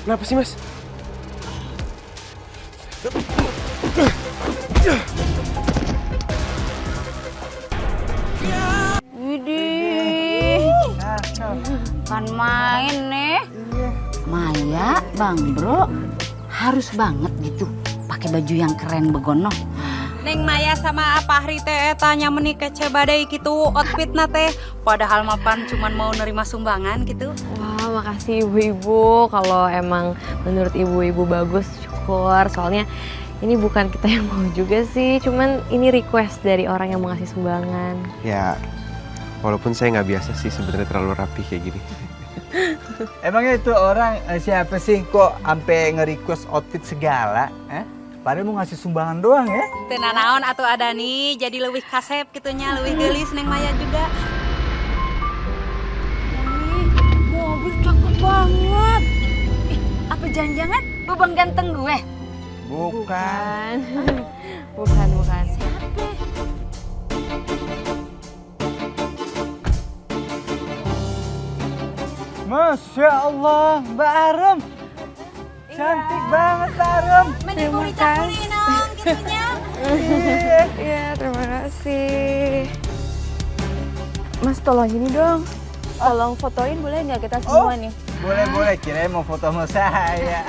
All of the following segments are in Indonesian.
Kenapa sih, Mas? Widih, kan main nih. Maya, Bang Bro, harus banget gitu pakai baju yang keren begono. Neng Maya sama apa hari teh tanya meni kece badai gitu outfitna teh. Padahal mapan cuman mau nerima sumbangan gitu. Wah, makasih ibu-ibu. Kalau emang menurut ibu-ibu bagus, syukur. Soalnya ini bukan kita yang mau juga sih, cuman ini request dari orang yang mau ngasih sumbangan. Ya, walaupun saya nggak biasa sih sebenarnya terlalu rapi kayak gini. Emangnya itu orang siapa sih kok sampai nge-request outfit segala? Padahal mau ngasih sumbangan doang ya? Tena naon atuh ada nih jadi leuwih kasep gitunya, leuwih geulis Neng Maya juga. Mobil cakep banget. Apa jangan-jangan babang ganteng gue? Bukan. Bukan. Masya Allah, Mbak Arum. Cantik banget Mbak Arum. Mending mau dicampuri naon gitunya. Iya, terima kasih. Mas, tolong ini dong. Tolong fotoin boleh nggak kita semua nih? Boleh, kirain mau foto sama saya.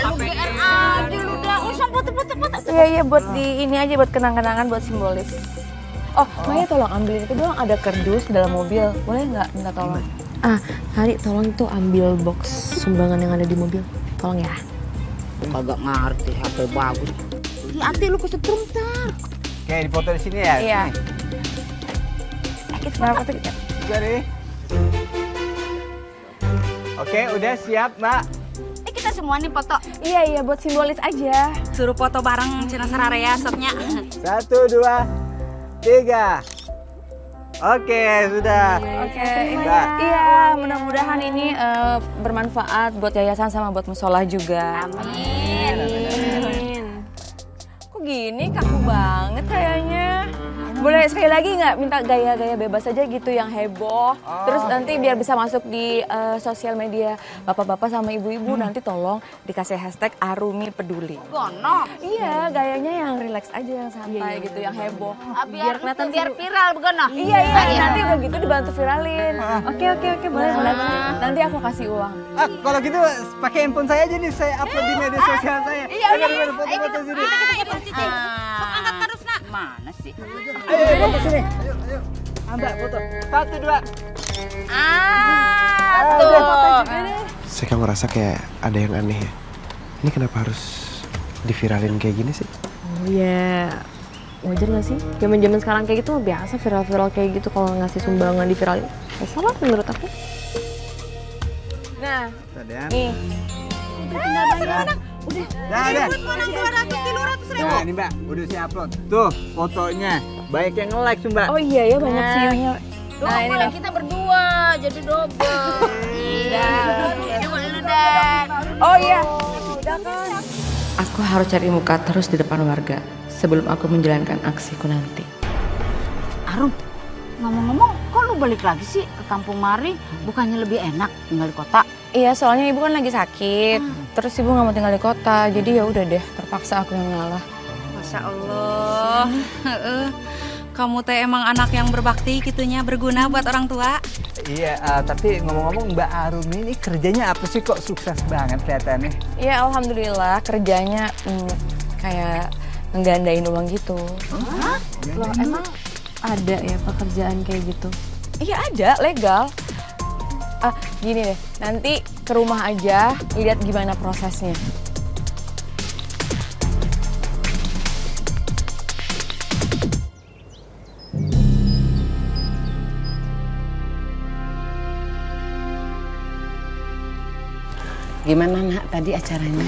Lu GR aja lu dah. Usah foto-foto. Iya, buat di ini aja, buat kenang-kenangan, buat simbolis. Oh, Maya tolong ambilin itu doang, ada kardus dalam mobil. Boleh nggak minta tolong? Hari tolong itu ambil box sumbangan yang ada di mobil. Tolong ya. Kagak ngerti HP bagus. Hati lu kesetrum tar. Oke, dipoto di sini ya? Iya. Sini. Kenapa tuh kita? Juga nih. Oke, udah siap Mbak. Kita semua nih foto. Iya, buat simbolis aja. Suruh foto bareng cenah sararea sotnya. 1, 2, 3. Oke, sudah. Oke, Mbak. iya, mudah-mudahan ini bermanfaat buat yayasan sama buat musola juga. Amin. Kok gini kaku banget kayaknya? Boleh sekali lagi nggak minta gaya-gaya bebas aja gitu yang heboh. Terus nanti biar bisa masuk di sosial media bapak-bapak sama ibu-ibu nanti tolong dikasih hashtag Arumi Peduli. Gono. Iya, gayanya yang relax aja, yang santai gitu, yang heboh. Biar viral begono. Iya, nanti udah gitu dibantu viralin. Oke, boleh. Nanti aku kasih uang. Kalau gitu pakai handphone saya aja nih, saya upload di media sosial saya. Iya, udah. Foto-foto sini. Sok angkat terus nak. Mana sih? Ayo, foto sini. Ayo. Mbak, foto. 1, 2. Tuh. Saya kok ngerasa kayak ada yang aneh ya. Ini kenapa harus diviralin kayak gini sih? Oh ya, wajar gak sih? Zaman-zaman sekarang kayak gitu biasa viral-viral kayak gitu kalau ngasih sumbangan di viralin. Gak salah menurut aku. Nah, nih. Udah. Nah, ini Mbak, udah saya upload. Tuh, fotonya. Banyak yang nge-like tuh, Mbak. Oh iya ya, banyak view-nya. Nah, ini nih. kita berdua jadi double. Oh iya. Aku harus cari muka terus di depan warga sebelum aku menjalankan aksiku nanti. Arum, ngomong-ngomong, kok lu balik lagi sih ke kampung Mari? Bukannya lebih enak tinggal di kota? Iya, soalnya ibu kan lagi sakit. Terus ibu nggak mau tinggal di kota, jadi ya udah deh, terpaksa aku yang ngalah. Masya Allah. Kamu teh emang anak yang berbakti gitunya, berguna buat orang tua. Iya, tapi ngomong-ngomong Mbak Arum ini kerjanya apa sih kok sukses banget kelihatannya? Iya, alhamdulillah kerjanya kayak nggandain uang gitu. Loh, emang ada ya pekerjaan kayak gitu? Iya ada, legal. Gini deh, nanti ke rumah aja lihat gimana prosesnya. Gimana nak tadi acaranya?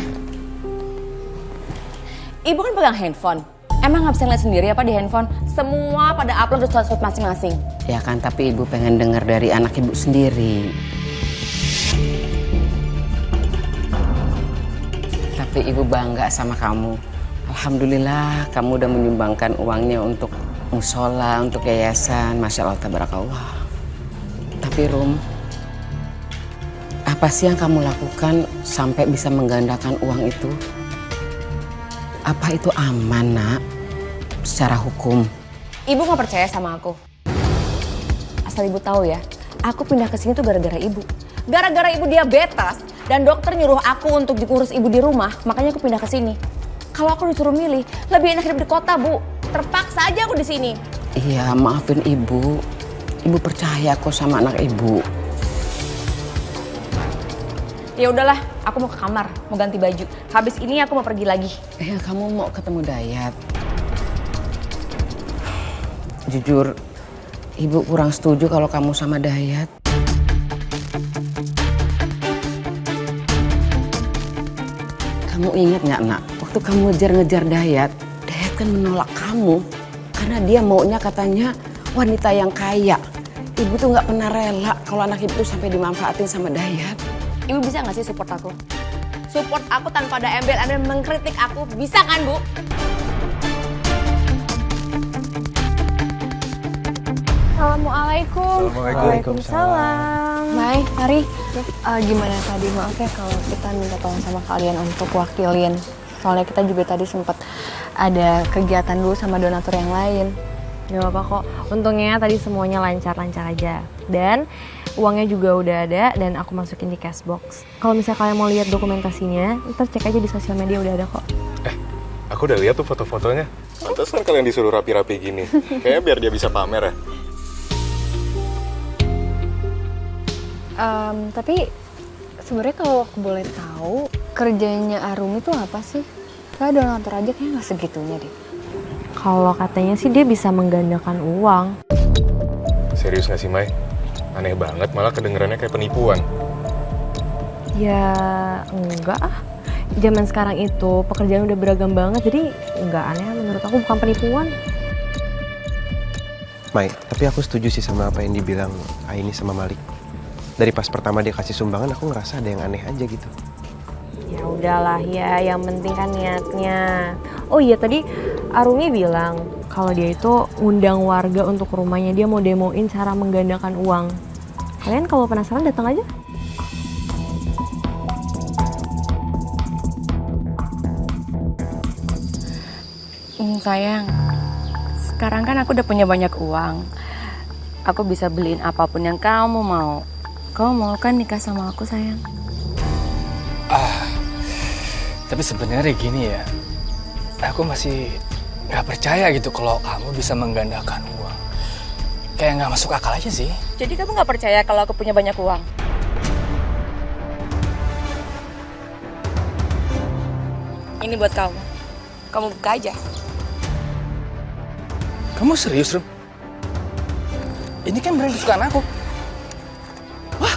Ibu kan pegang handphone. Emang nggak bisa ngeliat sendiri apa di handphone? Semua pada upload di sosmed masing-masing. Ya kan, tapi ibu pengen dengar dari anak ibu sendiri. Tapi ibu bangga sama kamu. Alhamdulillah kamu udah menyumbangkan uangnya untuk musola, untuk yayasan. Masya Allah, tabarakallah. Tapi Rum, apa Apa sih yang kamu lakukan sampai bisa menggandakan uang itu? Apa itu aman, Nak? Secara hukum. Ibu nggak percaya sama aku. Asal ibu tahu ya, aku pindah ke sini tuh gara-gara ibu. Gara-gara ibu diabetes dan dokter nyuruh aku untuk diurus ibu di rumah, makanya aku pindah ke sini. Kalau aku disuruh milih, lebih enak hidup di kota, Bu. Terpaksa aja aku di sini. Iya, maafin Ibu. Ibu percaya kok sama anak Ibu. Ya udahlah, aku mau ke kamar, mau ganti baju. Habis ini aku mau pergi lagi. Kamu mau ketemu Dayat? Jujur, Ibu kurang setuju kalau kamu sama Dayat. Kamu ingat nggak, Nak? Waktu kamu ngejar-ngejar Dayat kan menolak kamu. Karena dia maunya katanya wanita yang kaya. Ibu tuh nggak pernah rela kalau anak ibu tuh sampai dimanfaatin sama Dayat. Ibu bisa nggak sih support aku? Support aku tanpa ada embel-embel mengkritik aku, bisa kan, Bu? Assalamualaikum. Waalaikumsalam. Mai, Hari. Gimana tadi? Maaf ya kalau kita minta tolong sama kalian untuk wakilin. Soalnya kita juga tadi sempat ada kegiatan dulu sama donatur yang lain. Gak apa-apa kok, untungnya tadi semuanya lancar-lancar aja. Dan uangnya juga udah ada dan aku masukin di cash box. Kalau misalnya kalian mau lihat dokumentasinya, ntar cek aja di sosial media udah ada kok. Aku udah lihat tuh foto-fotonya. Pantesan kalian disuruh rapi-rapi gini. Kayaknya biar dia bisa pamer ya. Tapi sebenarnya kalau aku boleh tahu, kerjanya Arumi itu apa sih? Kayak donatur aja kayaknya nggak segitunya deh. Kalau katanya sih dia bisa menggandakan uang. Serius gak sih, Mai? Aneh banget, malah kedengerannya kayak penipuan. Ya enggak ah. Zaman sekarang itu pekerjaan udah beragam banget, jadi enggak aneh menurut aku, bukan penipuan. Mai, tapi aku setuju sih sama apa yang dibilang Aini sama Malik. Dari pas pertama dia kasih sumbangan, aku ngerasa ada yang aneh aja gitu. Ya udahlah ya, yang penting kan niatnya. Oh iya, tadi Arumi bilang kalau dia itu ngundang warga untuk ke rumahnya, dia mau demoin cara menggandakan uang. Kalian kalau penasaran datang aja. Sayang, sekarang kan aku udah punya banyak uang. Aku bisa beliin apapun yang kamu mau. Kamu mau kan nikah sama aku, sayang? Tapi sebenarnya gini ya, aku masih nggak percaya gitu kalau kamu bisa menggandakan uang. Kayak nggak masuk akal aja sih. Jadi kamu nggak percaya kalau aku punya banyak uang? Ini buat kamu. Kamu buka aja. Kamu serius, Rum? Ini kan brand kesukaan aku. Wah.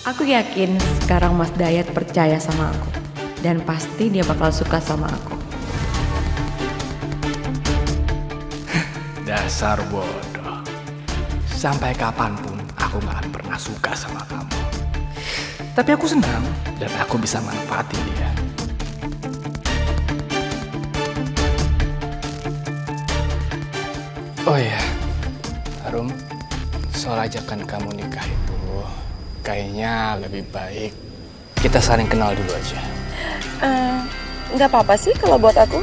Aku yakin sekarang Mas Dayat percaya sama aku. Dan pasti dia bakal suka sama aku. Dasar bodoh. Sampai kapanpun aku gak akan pernah suka sama kamu. Tapi aku senang dan aku bisa manfaatin dia. Oh iya, Arum, soal ajakan kamu nikah itu kayaknya lebih baik kita saling kenal dulu aja. Nggak apa-apa sih kalau buat aku.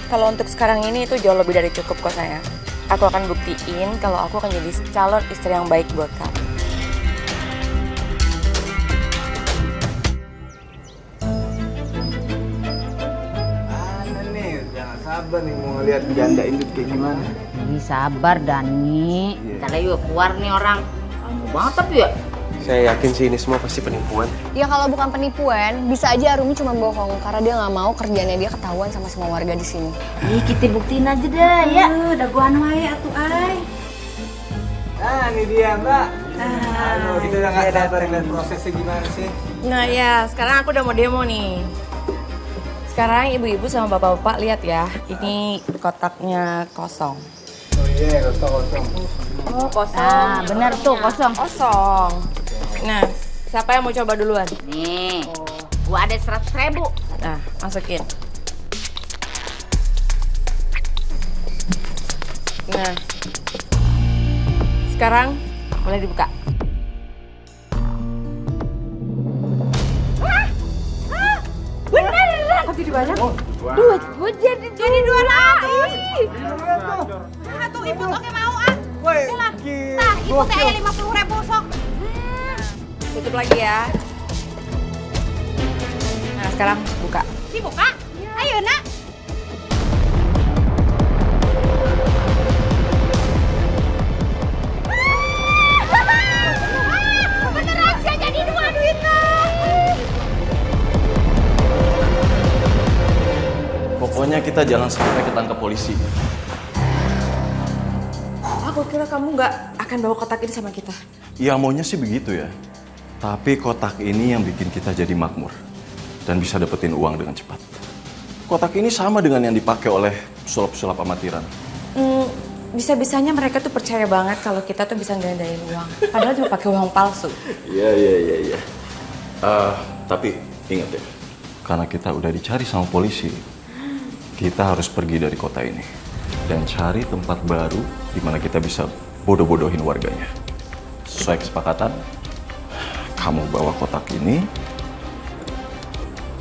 Kalau untuk sekarang ini itu jauh lebih dari cukup kok, sayang. Aku akan buktiin kalau aku akan jadi calon istri yang baik buat kamu. Mana nih, jangan sabar nih mau ngeliat janda induk kayak gimana. Ini sabar Dani. Ntar lagi keluar nih orang. Lama banget tapi ya. Saya yakin sih ini semua pasti penipuan. Ya kalau bukan penipuan, bisa aja Arumi cuma bohong karena dia nggak mau kerjaannya dia ketahuan sama semua warga di sini. Nih kita buktiin aja deh ya. Udah gua anu aja atuh ay. Nah ini dia Mbak. Aduh, kita udah nggak sabar dengan prosesnya gimana sih. Nah ya, sekarang aku udah mau demo nih. Sekarang ibu-ibu sama bapak-bapak lihat ya, ini kotaknya kosong. Oh iya, kosong. Oh kosong. Nah bener tuh kosong. Kosong. Nah, siapa yang mau coba duluan? Nih, gua ada 100.000. Nah, masukin. Nah, sekarang boleh dibuka. banyak. Duit gue jadi 200. Tuh ibu oke mau ah. Woi, Nah, ibu teh aya 50.000 sok. Tutup lagi ya. Nah, sekarang buka. Dibuka. Ayo nak. Beneran sih jadi 2 duitnya. Pokoknya kita jangan sampai ketangkap polisi. Aku kira kamu nggak akan bawa kotak ini sama kita. Ya maunya sih begitu ya. Tapi kotak ini yang bikin kita jadi makmur. Dan bisa dapetin uang dengan cepat. Kotak ini sama dengan yang dipakai oleh pesulap-pesulap amatiran. Bisa-bisanya mereka tuh percaya banget kalau kita tuh bisa gandain uang. Padahal cuma pakai uang palsu. Iya. Tapi ingat ya, karena kita udah dicari sama polisi, kita harus pergi dari kota ini dan cari tempat baru di mana kita bisa bodoh-bodohin warganya. Sesuai kesepakatan, kamu bawa kotak ini,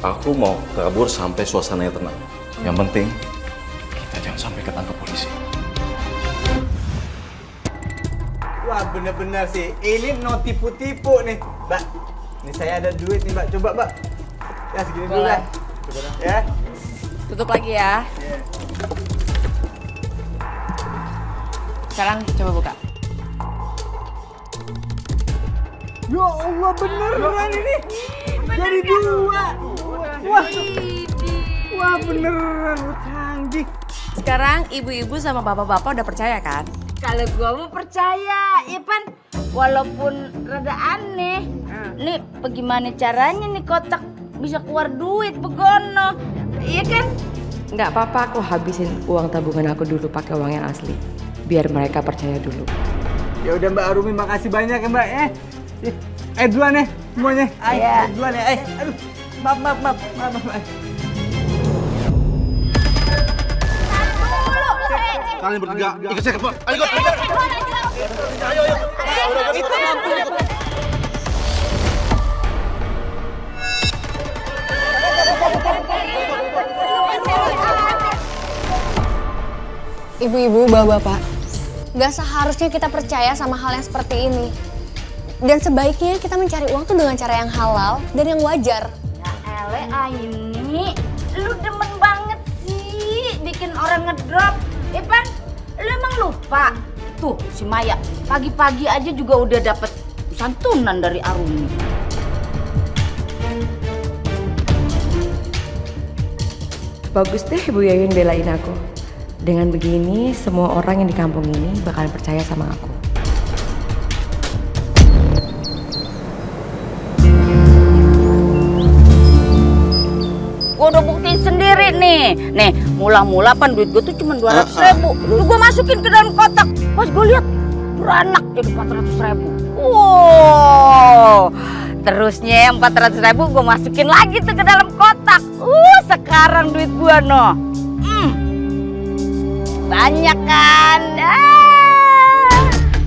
aku mau kabur sampai suasananya tenang. Yang penting, kita jangan sampai ketangkep polisi. Wah bener-bener sih, ini no tipu-tipu nih Mbak. Ini saya ada duit nih Mbak, coba Mbak. Ya segini dulu lah. Ya. Tutup lagi ya. Sekarang coba buka. Ya Allah beneran ini. Jadi 2. Wah beneran, canggih. Sekarang ibu-ibu sama bapak-bapak udah percaya kan? Kalau gue mau percaya, Ipan, walaupun rada aneh, nih bagaimana caranya nih kotak bisa keluar duit begono, iya kan? Nggak apa-apa, aku habisin uang tabungan aku dulu pakai uang yang asli. Biar mereka percaya dulu. Ya udah Mbak Arumi, makasih banyak ya Mbak. Duluan ya semuanya. Iya. Duluan ya. Aduh, maaf. Kalian bertiga, ikut saya ke depan. Ayo, ikut. Ayo. Ibu-ibu, bapak-bapak, gak seharusnya kita percaya sama hal yang seperti ini. Dan sebaiknya kita mencari uang tuh dengan cara yang halal dan yang wajar. Ya ele Aini, lu demen banget sih bikin orang ngedrop. Ipan, lu emang lupa? Tuh si Maya, pagi-pagi aja juga udah dapet santunan dari Arumi. Bagus deh Bu Yayun belain aku. Dengan begini, semua orang yang di kampung ini bakalan percaya sama aku. Gue udah buktiin sendiri nih. Nih, mula-mula pan duit gue tuh cuma 200.000. Lu gue masukin ke dalam kotak. Pas gue lihat beranak jadi 400.000. Wow. Terusnya 400.000 gue masukin lagi tuh ke dalam kotak. Sekarang duit gue no. Banyak kan?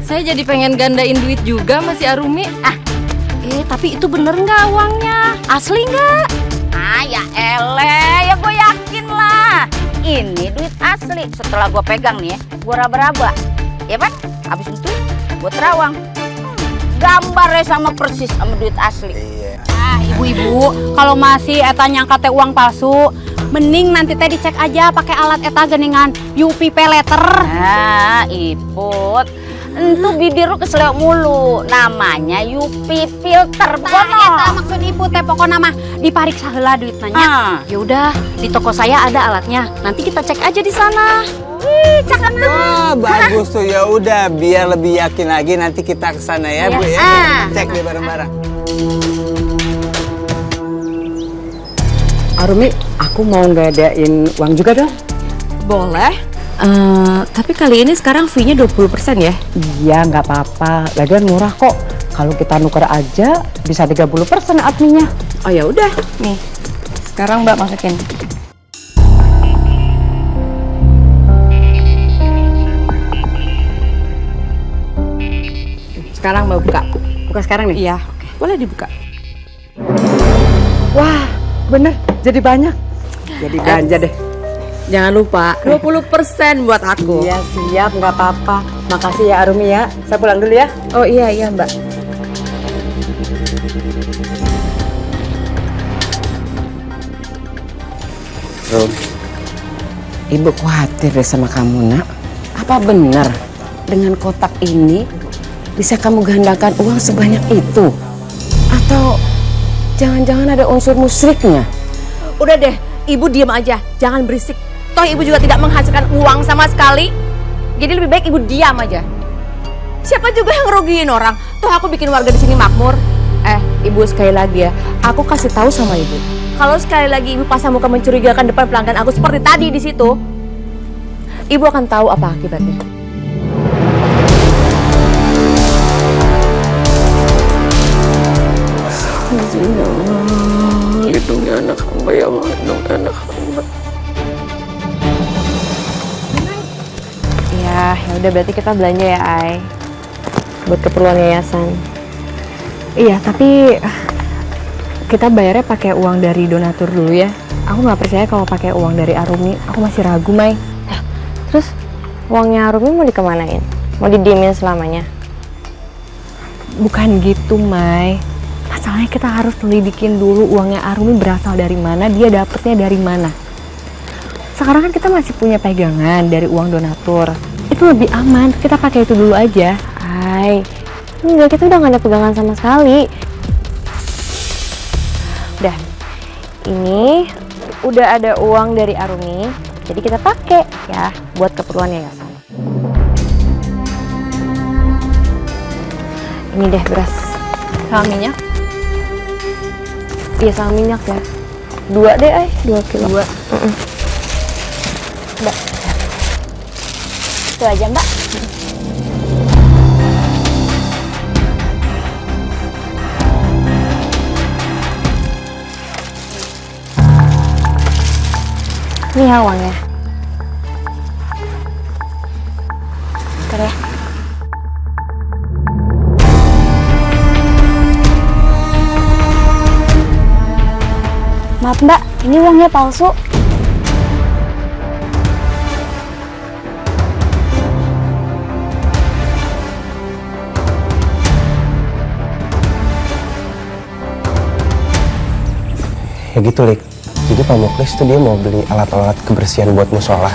Saya jadi pengen gandain duit juga Mas Arumi. Tapi itu bener nggak uangnya? Asli nggak? Ya ele, ya gue yakin lah. Ini duit asli. Setelah gue pegang nih ya, gue raba-raba. Ya kan? Habis itu gue terawang. Gambarnya sama persis sama duit asli. Ibu-ibu, kalau masih eta nyangka teh uang palsu, mending nanti teh dicek aja pakai alat eta geningan UV letter. Iput, itu bibir lu keseleo mulu. Namanya UV filter. Eta maksud ibu teh pokoknya mah dipariksa heula duit nanya. Ya udah, di toko saya ada alatnya. Nanti kita cek aja di sana. Cakep tuh. Wah, bagus tuh. Ya udah, biar lebih yakin lagi nanti kita ke sana ya, Bu ya. Cek deh bareng-bareng. Arumi, aku mau ngadain uang juga dong. Boleh. Tapi kali ini sekarang fee-nya 20% ya? Iya, nggak apa-apa. Lagian murah kok. Kalau kita nuker aja bisa 30% adminnya. Oh ya udah, nih. Sekarang Mbak masukin. Sekarang Mbak buka. Buka sekarang nih? Iya. Boleh dibuka. Wah, bener. Jadi banyak. Jadi belanja deh. Jangan lupa 20% buat aku. Iya siap, nggak apa-apa. Makasih ya Arumi ya. Saya pulang dulu ya. Oh iya Mbak. Rum, Ibu khawatir deh sama kamu nak. Apa benar dengan kotak ini bisa kamu gandakan uang sebanyak itu? Atau jangan-jangan ada unsur musyriknya? Udah deh, ibu diam aja, jangan berisik. Toh ibu juga tidak menghasilkan uang sama sekali. Jadi lebih baik ibu diam aja. Siapa juga yang ngerugiin orang? Toh aku bikin warga di sini makmur. Ibu sekali lagi ya, aku kasih tahu sama ibu. Kalau sekali lagi ibu pasang muka mencurigakan depan pelanggan aku seperti tadi di situ, ibu akan tahu apa akibatnya. Lindungi anak hamba ya Allah, lindungi anak hamba. Ya udah berarti kita belanja ya, Ai. Buat keperluan yayasan. Iya, tapi kita bayarnya pakai uang dari donatur dulu ya. Aku nggak percaya kalau pakai uang dari Arumi. Aku masih ragu, Mai. Terus uangnya Arumi mau dikemanain? Mau didiemin selamanya? Bukan gitu, Mai. Masalahnya kita harus lidikin dulu uangnya Arumi berasal dari mana, dia dapetnya dari mana. Sekarang kan kita masih punya pegangan dari uang donatur. Itu lebih aman, kita pakai itu dulu aja. Hai, enggak, kita udah gak ada pegangan sama sekali. Udah, ini udah ada uang dari Arumi, jadi kita pakai ya buat keperluan yayasan. Ini deh beras sama minyak. Iya sama minyak ya. 2 deh, 2 kilo. 2. Mbak. Itu aja, Mbak. Ini ya uangnya. Bentar ya. Maaf Mbak, ini uangnya palsu. Ya gitu, Lik. Jadi Pak Muklis tuh dia mau beli alat-alat kebersihan buat musola.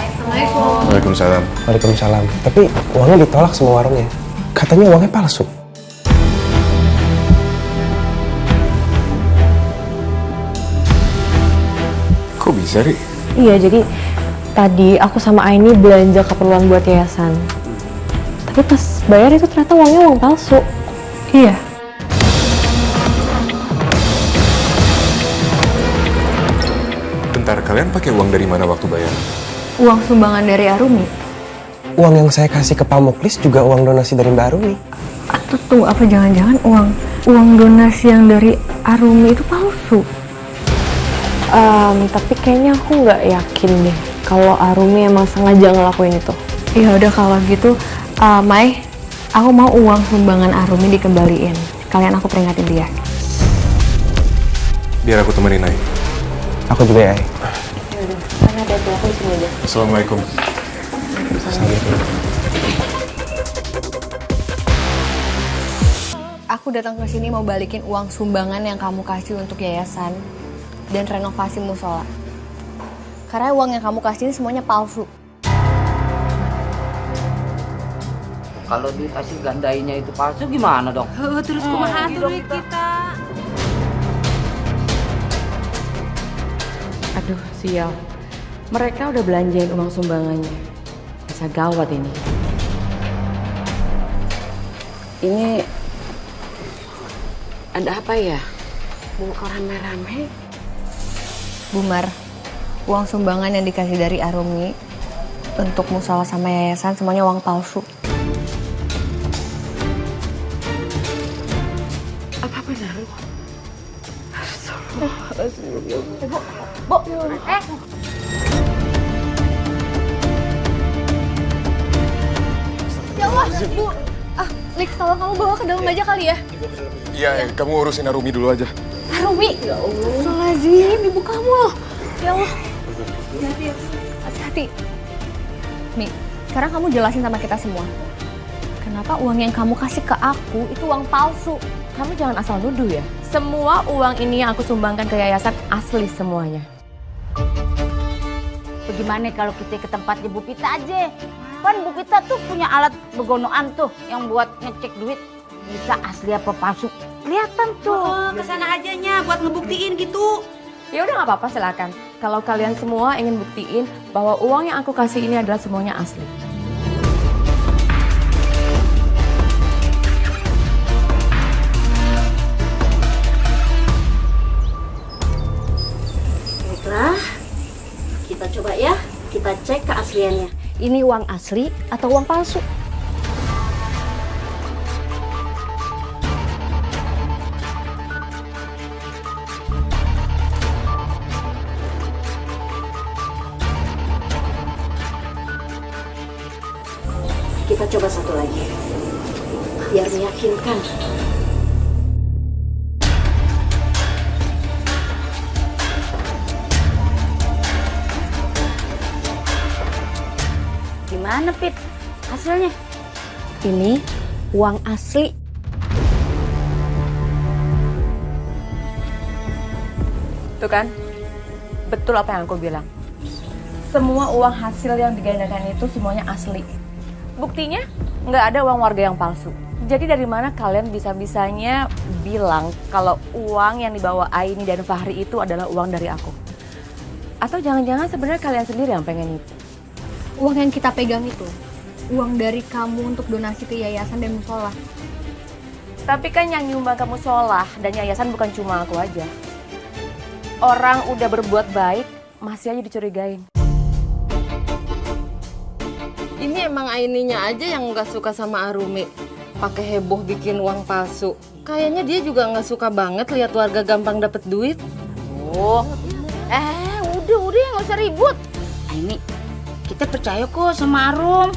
Waalaikumsalam. Waalaikumsalam. Tapi uangnya ditolak sama warungnya. Katanya uangnya palsu. Kok bisa, Ri? Iya, jadi tadi aku sama Aini belanja keperluan buat yayasan. Tapi pas bayar itu ternyata uangnya uang palsu. Iya. Bentar, kalian pakai uang dari mana waktu bayar? Uang sumbangan dari Arumi. Uang yang saya kasih ke Pak Muklis juga uang donasi dari Mbak Arumi. Atau tunggu, apa jangan-jangan uang donasi yang dari Arumi itu palsu? Tapi kayaknya aku nggak yakin deh kalau Arumi emang sengaja ngelakuin itu. Ya udah kalau gitu, Mai, aku mau uang sumbangan Arumi dikembaliin. Kalian aku peringatin dia. Biar aku temenin, Nay. Aku juga ya. Yaudah, karena ada aku di sini aja. Assalamualaikum. Aku datang ke sini mau balikin uang sumbangan yang kamu kasih untuk yayasan dan renovasi musola. Karena uang yang kamu kasih ini semuanya palsu. Kalau dikasih gandainnya itu palsu gimana dong? Terus kumaha duit kita? Aduh, sial. Mereka udah belanjain uang sumbangannya. Bisa gawat ini. Ini ada apa ya? Muka rame-rame. Bumar, uang sumbangan yang dikasih dari Arumi untuk musola sama yayasan semuanya uang palsu. Apa benar? Bu, Ya Allah, Bu. Lik, tolong kamu bawa ke dalam aja kali ya. Iya, kamu urusin Arumi dulu aja. Arumi. Ya Allah. Lazim, ibu kamu loh. Ya Allah. Hati-hati. Mi, sekarang kamu jelasin sama kita semua. Kenapa uang yang kamu kasih ke aku itu uang palsu? Kamu jangan asal nuduh ya. Semua uang ini yang aku sumbangkan ke yayasan asli semuanya. Bagaimana kalau kita ke tempatnya Bu Pita aja? Kan Bu Pita tuh punya alat begonoan tuh yang buat ngecek duit. Bisa asli apa palsu. Kelihatan tuh. Kesana ajanya buat ngebuktiin gitu. Ya udah nggak apa-apa, silakan. Kalau kalian semua ingin buktiin bahwa uang yang aku kasih ini adalah semuanya asli. Baiklah, kita coba ya, kita cek keasliannya. Ini uang asli atau uang palsu? Kita coba satu lagi, biar meyakinkan. Gimana Pit hasilnya? Ini uang asli. Tuh kan, betul apa yang aku bilang. Semua uang hasil yang digandakan itu semuanya asli. Buktinya nggak ada uang warga yang palsu. Jadi dari mana kalian bisa-bisanya bilang kalau uang yang dibawa Aini dan Fahri itu adalah uang dari aku? Atau jangan-jangan sebenarnya kalian sendiri yang pengen itu? Uang yang kita pegang itu, uang dari kamu untuk donasi ke yayasan dan musola. Tapi kan yang nyumbang ke musola dan yayasan bukan cuma aku aja. Orang udah berbuat baik, masih aja dicurigain. Ini emang Aininya aja yang nggak suka sama Arumi. Pakai heboh bikin uang palsu. Kayaknya dia juga nggak suka banget lihat warga gampang dapet duit. Udah nggak usah ribut. Aini, kita percaya kok sama Arum.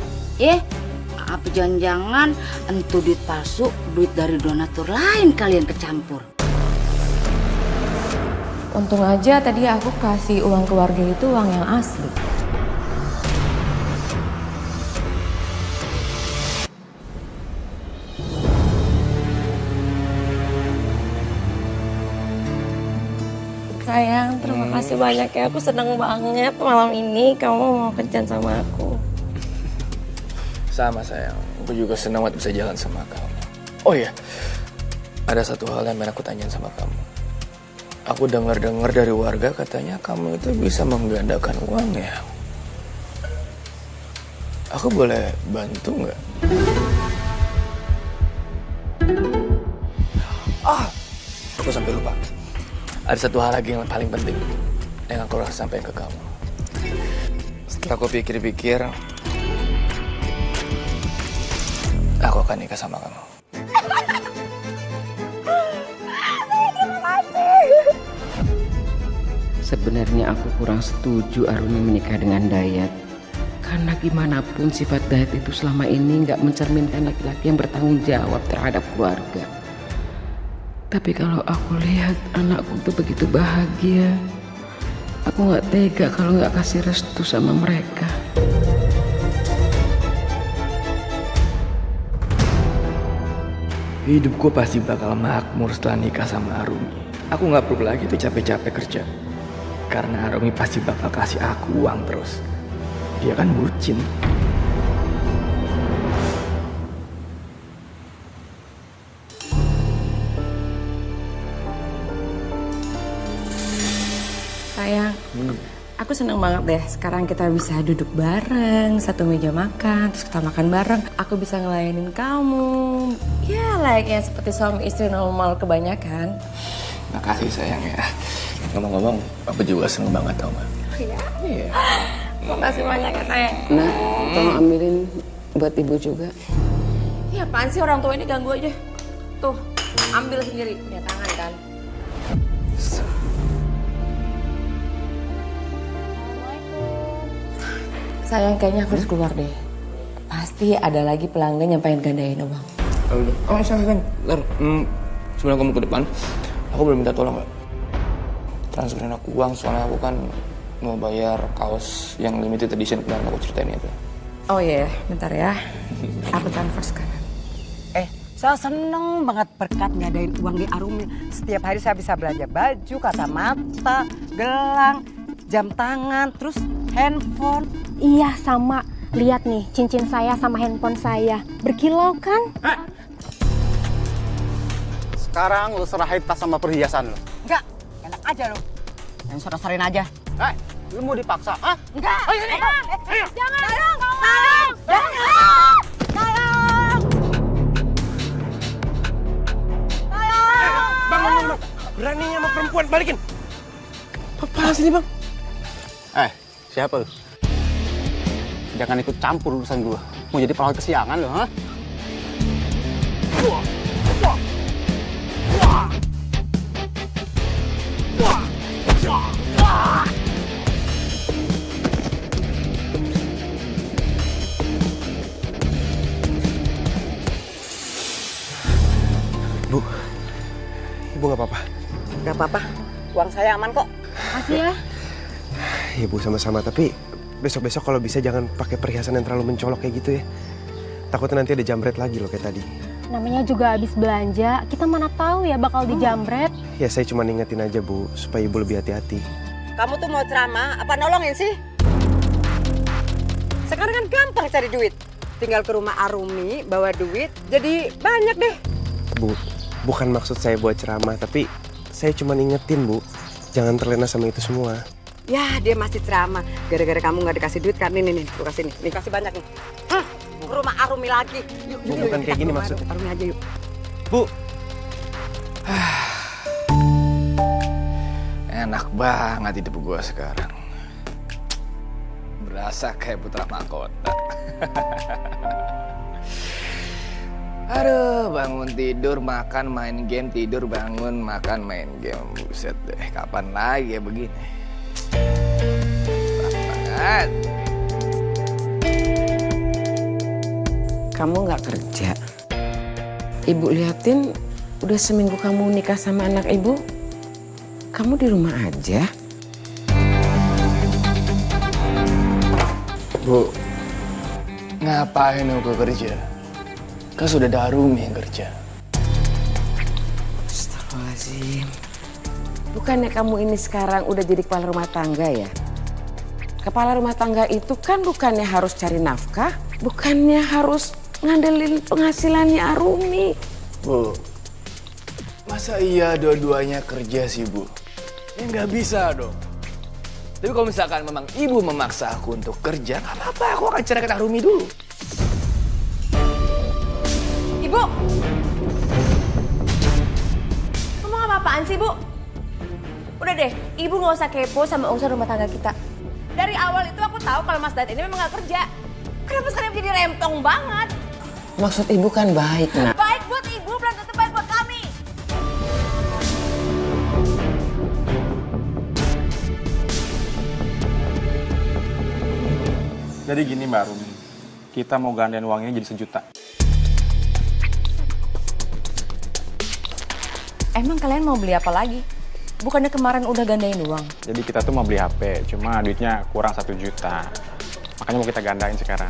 Apa jangan-jangan entu duit palsu, duit dari donatur lain kalian kecampur. Untung aja tadi aku kasih uang keluarga itu uang yang asli. Sayang, terima kasih banyak ya. Aku seneng banget malam ini kamu mau kencan sama aku. Sama sayang, aku juga senang banget bisa jalan sama kamu. Oh iya, ada satu hal yang pengen aku tanyain sama kamu. Aku dengar-dengar dari warga katanya kamu itu bisa menggandakan uang ya. Aku boleh bantu nggak? Aku sampai lupa. Ada satu hal lagi yang paling penting yang aku harus sampaikan ke kamu. Setelah aku pikir-pikir, aku akan nikah sama kamu. Sebenarnya aku kurang setuju Arumi menikah dengan Dayat. Karena gimana pun sifat Dayat itu selama ini nggak mencerminkan laki-laki yang bertanggung jawab terhadap keluarga. Tapi kalau aku lihat anakku tuh begitu bahagia, aku nggak tega kalau nggak kasih restu sama mereka. Hidupku pasti bakal makmur setelah nikah sama Arumi. Aku nggak perlu lagi tuh capek-capek kerja. Karena Arumi pasti bakal kasih aku uang terus. Dia kan bucin. Sayang, aku seneng banget deh sekarang kita bisa duduk bareng, satu meja makan, terus kita makan bareng. Aku bisa ngelayanin kamu, ya layaknya seperti suami istri normal kebanyakan. Makasih sayang ya. Ngomong-ngomong, aku juga seneng banget tau gak? Iya. Makasih banyak ya sayang. Nah, tolong ambilin buat ibu juga. Ya apaan sih orang tua ini ganggu aja. Tuh, ambil sendiri, punya tangan kan. Sayang, kayaknya aku harus keluar deh. Pasti ada lagi pelanggan yang pengen gandain uang. Oh, sayang. Bentar, sebelum kamu ke depan, aku boleh minta tolong gak? Transferin aku uang, soalnya aku kan mau bayar kaos yang limited edition pernah aku ceritain itu. Oh iya, bentar ya. Aku transfer sekarang. Saya seneng banget berkat ngadain uang di Arumi. Setiap hari saya bisa belanja baju, kacamata, gelang, jam tangan, terus handphone. Iya sama. Lihat nih, cincin saya sama handphone saya. Berkilau kan? Sekarang lu serahin tas sama perhiasan lu. Enggak, enak aja lo. Yang serahin aja. Lu mau dipaksa? Ah? Enggak. Ayo, ayo. Jangan. Tolong. Jangan. Bang. Beraninya sama perempuan, balikin. Apa sih ini, Bang? Siapa lu? Jangan ikut campur urusan gua. Mau jadi perawan kesiangan lu, ha? Bu, Ibu nggak apa-apa? Gak apa-apa, uang saya aman kok. Makasih ya. Iya Bu, sama-sama. Tapi besok-besok kalau bisa jangan pakai perhiasan yang terlalu mencolok kayak gitu ya. Takutnya nanti ada jambret lagi loh kayak tadi. Namanya juga habis belanja, kita mana tahu ya bakal dijambret. Ya saya cuma ingetin aja Bu, supaya Ibu lebih hati-hati. Kamu tuh mau ceramah, apa nolongin sih? Sekarang kan gampang cari duit. Tinggal ke rumah Arumi, bawa duit, jadi banyak deh. Bu, bukan maksud saya buat ceramah, tapi saya cuma ingetin Bu, jangan terlena sama itu semua. Ya, dia masih ceramah. Gara-gara kamu nggak dikasih duit kan? Nih, lu kasih nih. Nih, kasih banyak nih. Ke rumah Arumi lagi. Yuk, Bu, bukan kayak gini maksudnya. Arumi aja yuk. Bu. Enak banget hidup gua sekarang. Berasa kayak putra mahkota. Aduh, bangun tidur, makan, main game, tidur, bangun, makan, main game. Buset deh, kapan lagi ya begini? Banget. Kamu nggak kerja? Ibu liatin udah seminggu kamu nikah sama anak ibu. Kamu di rumah aja. Bu, ngapain aku kerja? Kan sudah ada Arumi yang kerja. Astagfirullahaladzim. Bukannya kamu ini sekarang udah jadi kepala rumah tangga ya? Kepala rumah tangga itu kan bukannya harus cari nafkah, bukannya harus ngandelin penghasilannya Arumi. Bu, masa iya dua-duanya kerja sih, Bu? Ya nggak bisa dong. Tapi kalau misalkan memang ibu memaksa aku untuk kerja, nggak apa-apa, aku akan ceraikan Arumi dulu. Ibu! Ngomong apa-apaan sih, Bu? Udah deh, Ibu nggak usah kepo sama urusan rumah tangga kita. Dari awal itu aku tahu kalau Mas Dad ini memang nggak kerja. Kenapa sekarang jadi rempong banget? Maksud ibu kan baik, Nak. Baik buat Ibu, belum tentu baik buat kami. Jadi gini Mbak Rumi, kita mau gandain uangnya jadi 1 juta. Emang kalian mau beli apa lagi? Bukannya kemarin udah gandain uang? Jadi kita tuh mau beli HP, cuma duitnya kurang 1 juta. Makanya mau kita gandain sekarang.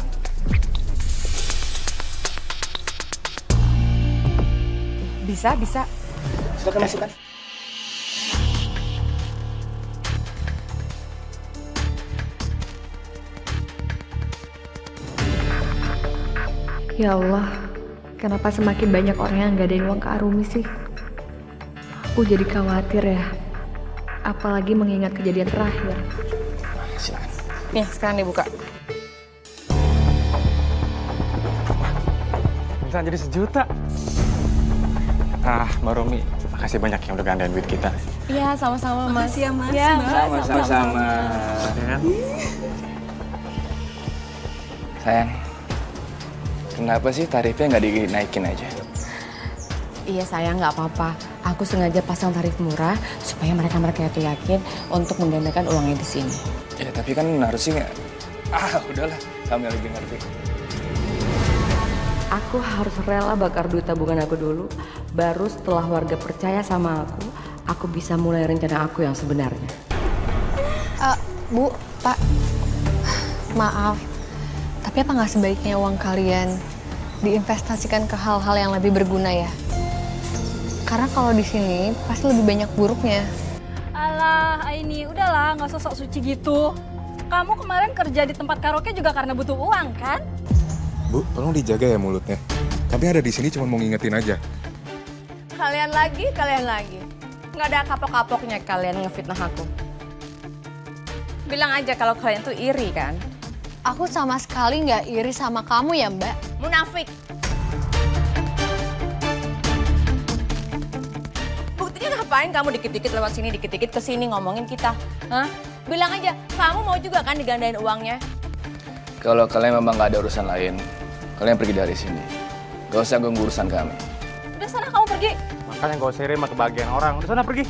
Bisa, bisa. Silakan masukkan. Ya Allah, kenapa semakin banyak orang yang gadain uang ke Arumi sih? Aku jadi khawatir ya. Apalagi mengingat kejadian terakhir. Silakan. Nih, sekarang dibuka. Bisa jadi 1 juta. Mbak Rumi, makasih banyak yang udah gandain duit kita. Iya, sama-sama Mas. Makasih ya, Mas. Ya, Sama-sama. Sayang, kenapa sih tarifnya nggak dinaikin aja? Iya sayang, nggak apa-apa. Aku sengaja pasang tarif murah supaya mereka yakin untuk menggandakan uangnya di sini. Ya tapi kan harusnya udahlah, kami lebih ngerti. Aku harus rela bakar duit tabungan aku dulu, baru setelah warga percaya sama aku bisa mulai rencana aku yang sebenarnya. Bu, Pak, maaf. Tapi apa nggak sebaiknya uang kalian diinvestasikan ke hal-hal yang lebih berguna ya? Karena kalau di sini pasti lebih banyak buruknya. Alah, Aini, udahlah, nggak sok suci gitu. Kamu kemarin kerja di tempat karaoke juga karena butuh uang, kan? Bu, tolong dijaga ya mulutnya. Kami ada di sini cuma mau ngingetin aja. Kalian lagi. Nggak ada kapok-kapoknya kalian ngefitnah aku. Bilang aja kalau kalian tuh iri kan? Aku sama sekali nggak iri sama kamu ya, Mbak. Munafik. Buktinya ngapain kamu dikit-dikit lewat sini, dikit-dikit kesini ngomongin kita? Hah? Bilang aja, kamu mau juga kan digandain uangnya? Kalau kalian memang nggak ada urusan lain, kalian pergi dari sini. Gak usah ganggu urusan kami. Udah sana kamu pergi. Makanya gak usah iri sama kebahagiaan orang. Udah sana pergi.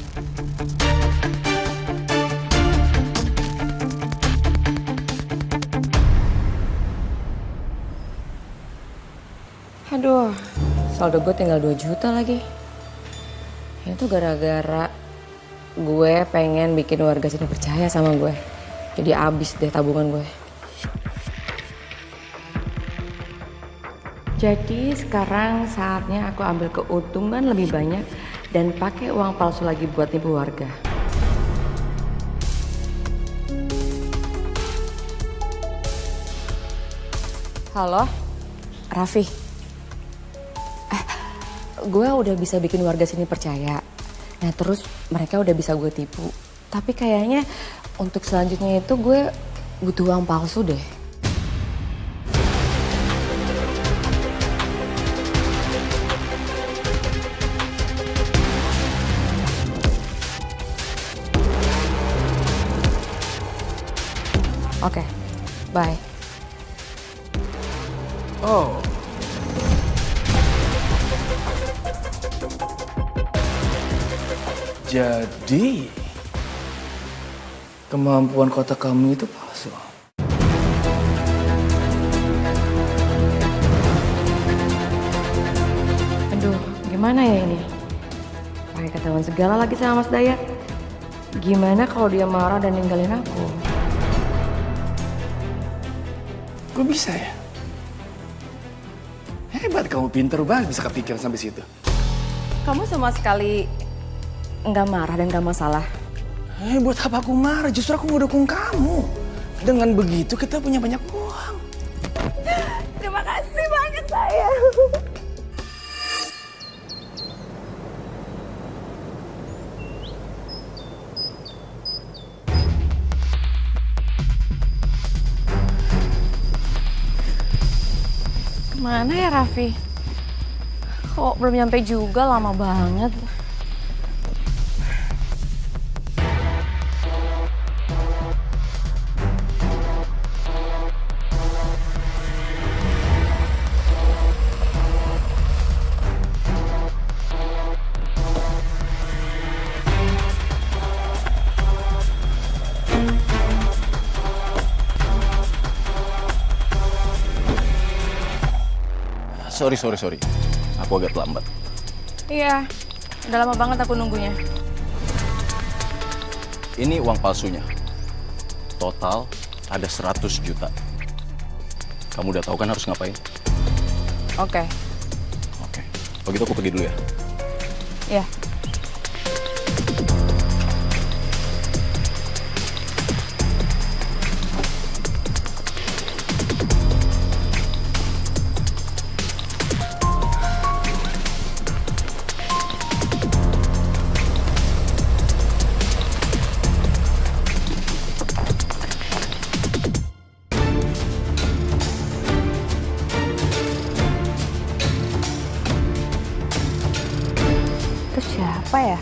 Aduh, saldo gue tinggal 2 juta lagi. Itu gara-gara gue pengen bikin warga sini percaya sama gue. Jadi abis deh tabungan gue. Jadi sekarang saatnya aku ambil keuntungan lebih banyak dan pakai uang palsu lagi buat nipu warga. Halo, Raffi. Gue udah bisa bikin warga sini percaya. Nah terus mereka udah bisa gue tipu. Tapi kayaknya untuk selanjutnya itu gue butuh uang palsu deh. Oke, bye. Oh. Jadi, kemampuan kotak kamu itu palsu. Aduh, gimana ya ini? Pakai ketahuan segala lagi sama Mas Dayat. Gimana kalau dia marah dan ninggalin aku? Kok bisa ya? Hebat kamu, pinter banget bisa kepikiran sampai situ. Kamu sama sekali nggak marah dan nggak masalah. Buat apa aku marah? Justru aku mau dukung kamu. Dengan begitu kita punya banyak uang. Terima kasih banyak sayang. Kemana ya Raffi? Kok belum nyampe juga, lama banget. Sorry. Aku agak terlambat. Iya, udah lama banget aku nunggunya. Ini uang palsunya. Total ada 100 juta. Kamu udah tahu kan harus ngapain? Oke. Kalau gitu aku pergi dulu ya. Iya. Itu siapa ya?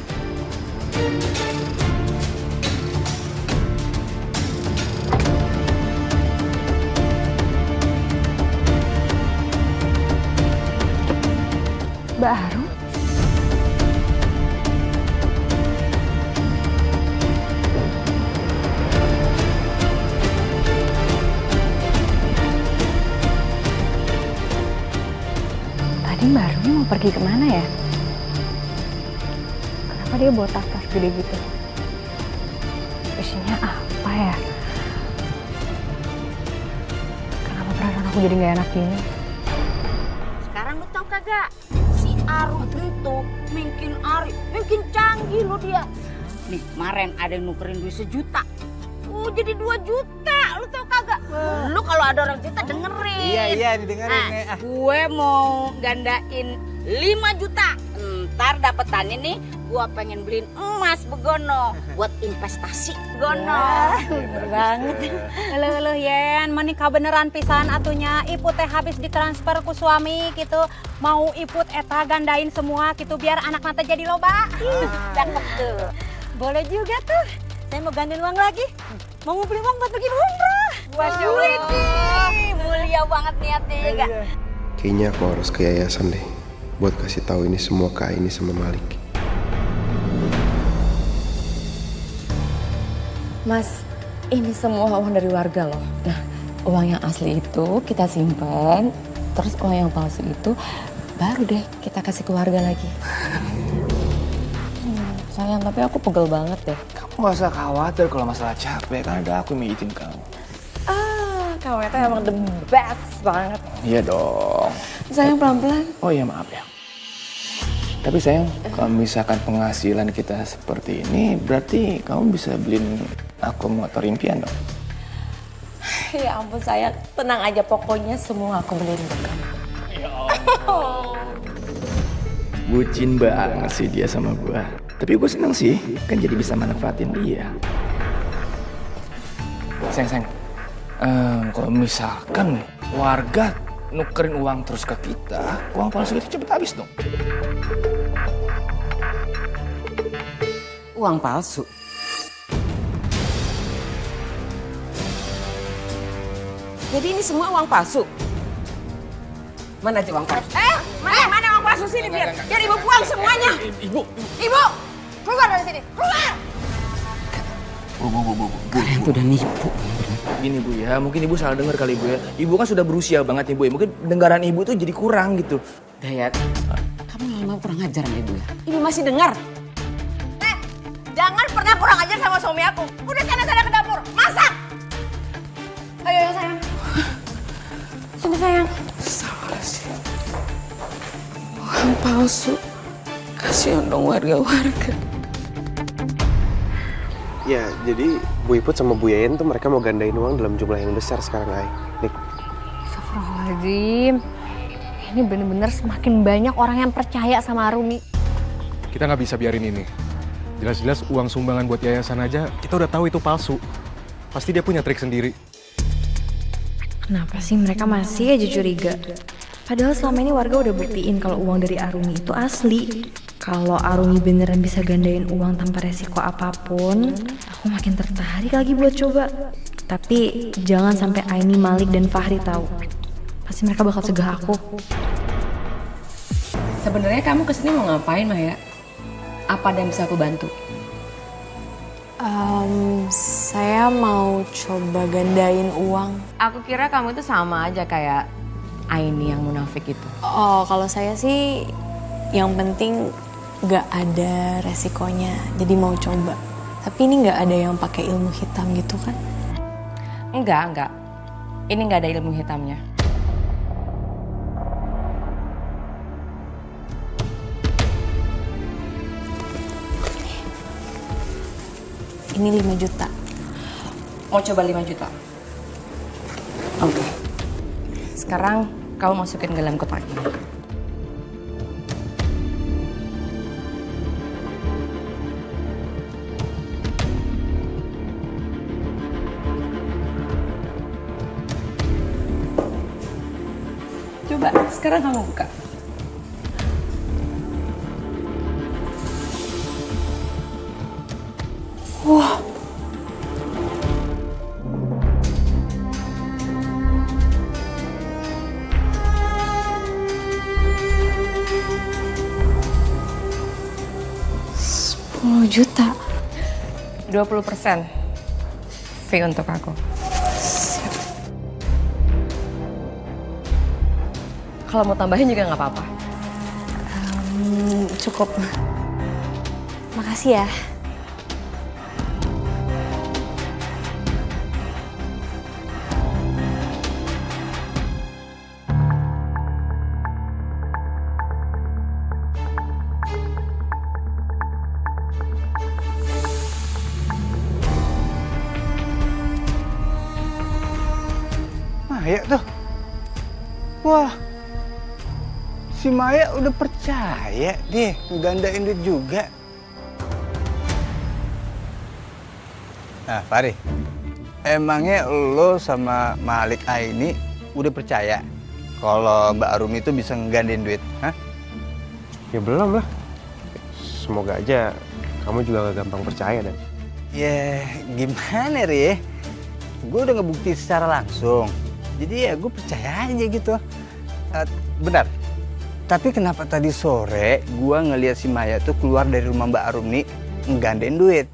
Baru? Tadi barunya mau pergi kemana ya? Kenapa dia bawa tas gede gitu? Isinya apa ya? aku jadi nggak enak gini. Sekarang lu tau kagak? Si Arum itu makin canggih lo dia. Nih kemarin ada yang nukerin duit 1 juta. Jadi 2 juta, lu tau kagak? Lu kalau ada orang cerita dengerin. Iya didengerin. Gue mau gandain 5 juta. Ntar dapetannya nih, gue pengen beliin emas begono buat investasi begono. Bener banget. Halo Yen, menikah beneran pisan atunya. Ibu teh habis ditransfer ku suami gitu. Mau iput eta gandain semua gitu biar anak nanti jadi loba. Cakep tuh. Boleh juga tuh. Saya mau gandain uang lagi. Mau ngumpulin uang buat pergi umrah. Masya Allah. Mulia banget niatnya ya gak? Kayaknya aku harus ke yayasan deh. Buat kasih tahu ini semua ke Aini sama Malik. Mas, ini semua uang dari warga loh. Nah, uang yang asli itu kita simpan, terus uang yang palsu itu baru deh kita kasih ke warga lagi. Sayang, tapi aku pegel banget deh. Kamu gak usah khawatir kalau masalah capek, kan ada aku yang mijitin kamu. Kamu itu emang the best banget. Iya dong. Sayang, pelan-pelan. Oh iya, maaf ya. Tapi sayang, kalau misalkan penghasilan kita seperti ini, berarti kamu bisa beliin aku motor impian dong. Ya ampun sayang, tenang aja, pokoknya semua aku beliin buat kamu. Ya Allah. Bucin banget sih dia sama gua. Tapi gue seneng sih, kan jadi bisa manfaatin dia. Sayang, kalau misalkan warga nukerin uang terus ke kita, uang palsu itu cepet habis dong. Uang palsu? Jadi ini semua uang palsu? Mana aja uang palsu? Mana uang palsu sini biar ibu buang semuanya. Ibu, keluar dari sini, keluar. Bu. Kalian tuh udah nipu. Gini Bu ya, mungkin Ibu salah dengar kali Bu ya. Ibu kan sudah berusia banget nih Bu ya, mungkin dengaran Ibu tuh jadi kurang gitu. Dayat, kamu lama kurang ajar sama ibu ya? Ibu masih dengar? Jangan pernah kurang ajar sama suami aku. Udah sana ke dapur, masak. Ayo sayang. Sini sayang. Salah sih. Uang palsu. Kasihan dong warga-warga. Ya, jadi Bu Iput sama Bu Yayan tuh mereka mau gandain uang dalam jumlah yang besar sekarang, Ay. Nik. Astagfirullahaladzim. Ini bener-bener semakin banyak orang yang percaya sama Arumi. Kita nggak bisa biarin ini. Jelas-jelas uang sumbangan buat yayasan aja kita udah tahu itu palsu. Pasti dia punya trik sendiri. Kenapa sih mereka masih aja curiga? Padahal selama ini warga udah buktiin kalau uang dari Arumi itu asli. Kalau Arumi beneran bisa gandain uang tanpa resiko apapun, aku makin tertarik lagi buat coba. Tapi jangan sampai Aini, Malik, dan Fahri tahu. Pasti mereka bakal cegah aku. Sebenarnya kamu kesini mau ngapain, Maya? Apa ada yang bisa aku bantu? Saya mau coba gandain uang. Aku kira kamu itu sama aja kayak Aini yang munafik itu. Oh, kalau saya sih yang penting gak ada resikonya, jadi mau coba. Tapi ini gak ada yang pakai ilmu hitam gitu kan? Enggak. Ini gak ada ilmu hitamnya. Ini 5 juta. Mau coba 5 juta? Oke. Sekarang kamu masukin ke dalam kotak ini. Coba, sekarang kamu buka. Wah. $10 juta. 20% fee untuk aku. Kalau mau tambahin juga nggak apa-apa. Cukup. Makasih ya. Maya tuh. Wah, si Maya udah percaya deh ngegandain duit juga. Nah, Fahri, emangnya lo sama Malik Aini udah percaya kalau Mbak Arumi itu bisa ngegandain duit? Hah? Ya belum lah. Semoga aja kamu juga gak gampang percaya dan. Ya gimana Ri? Gue udah ngebukti secara langsung. Jadi ya gue percaya aja gitu. Benar. Tapi kenapa tadi sore gue ngeliat si Maya tuh keluar dari rumah Mbak Arumi ngegandain duit?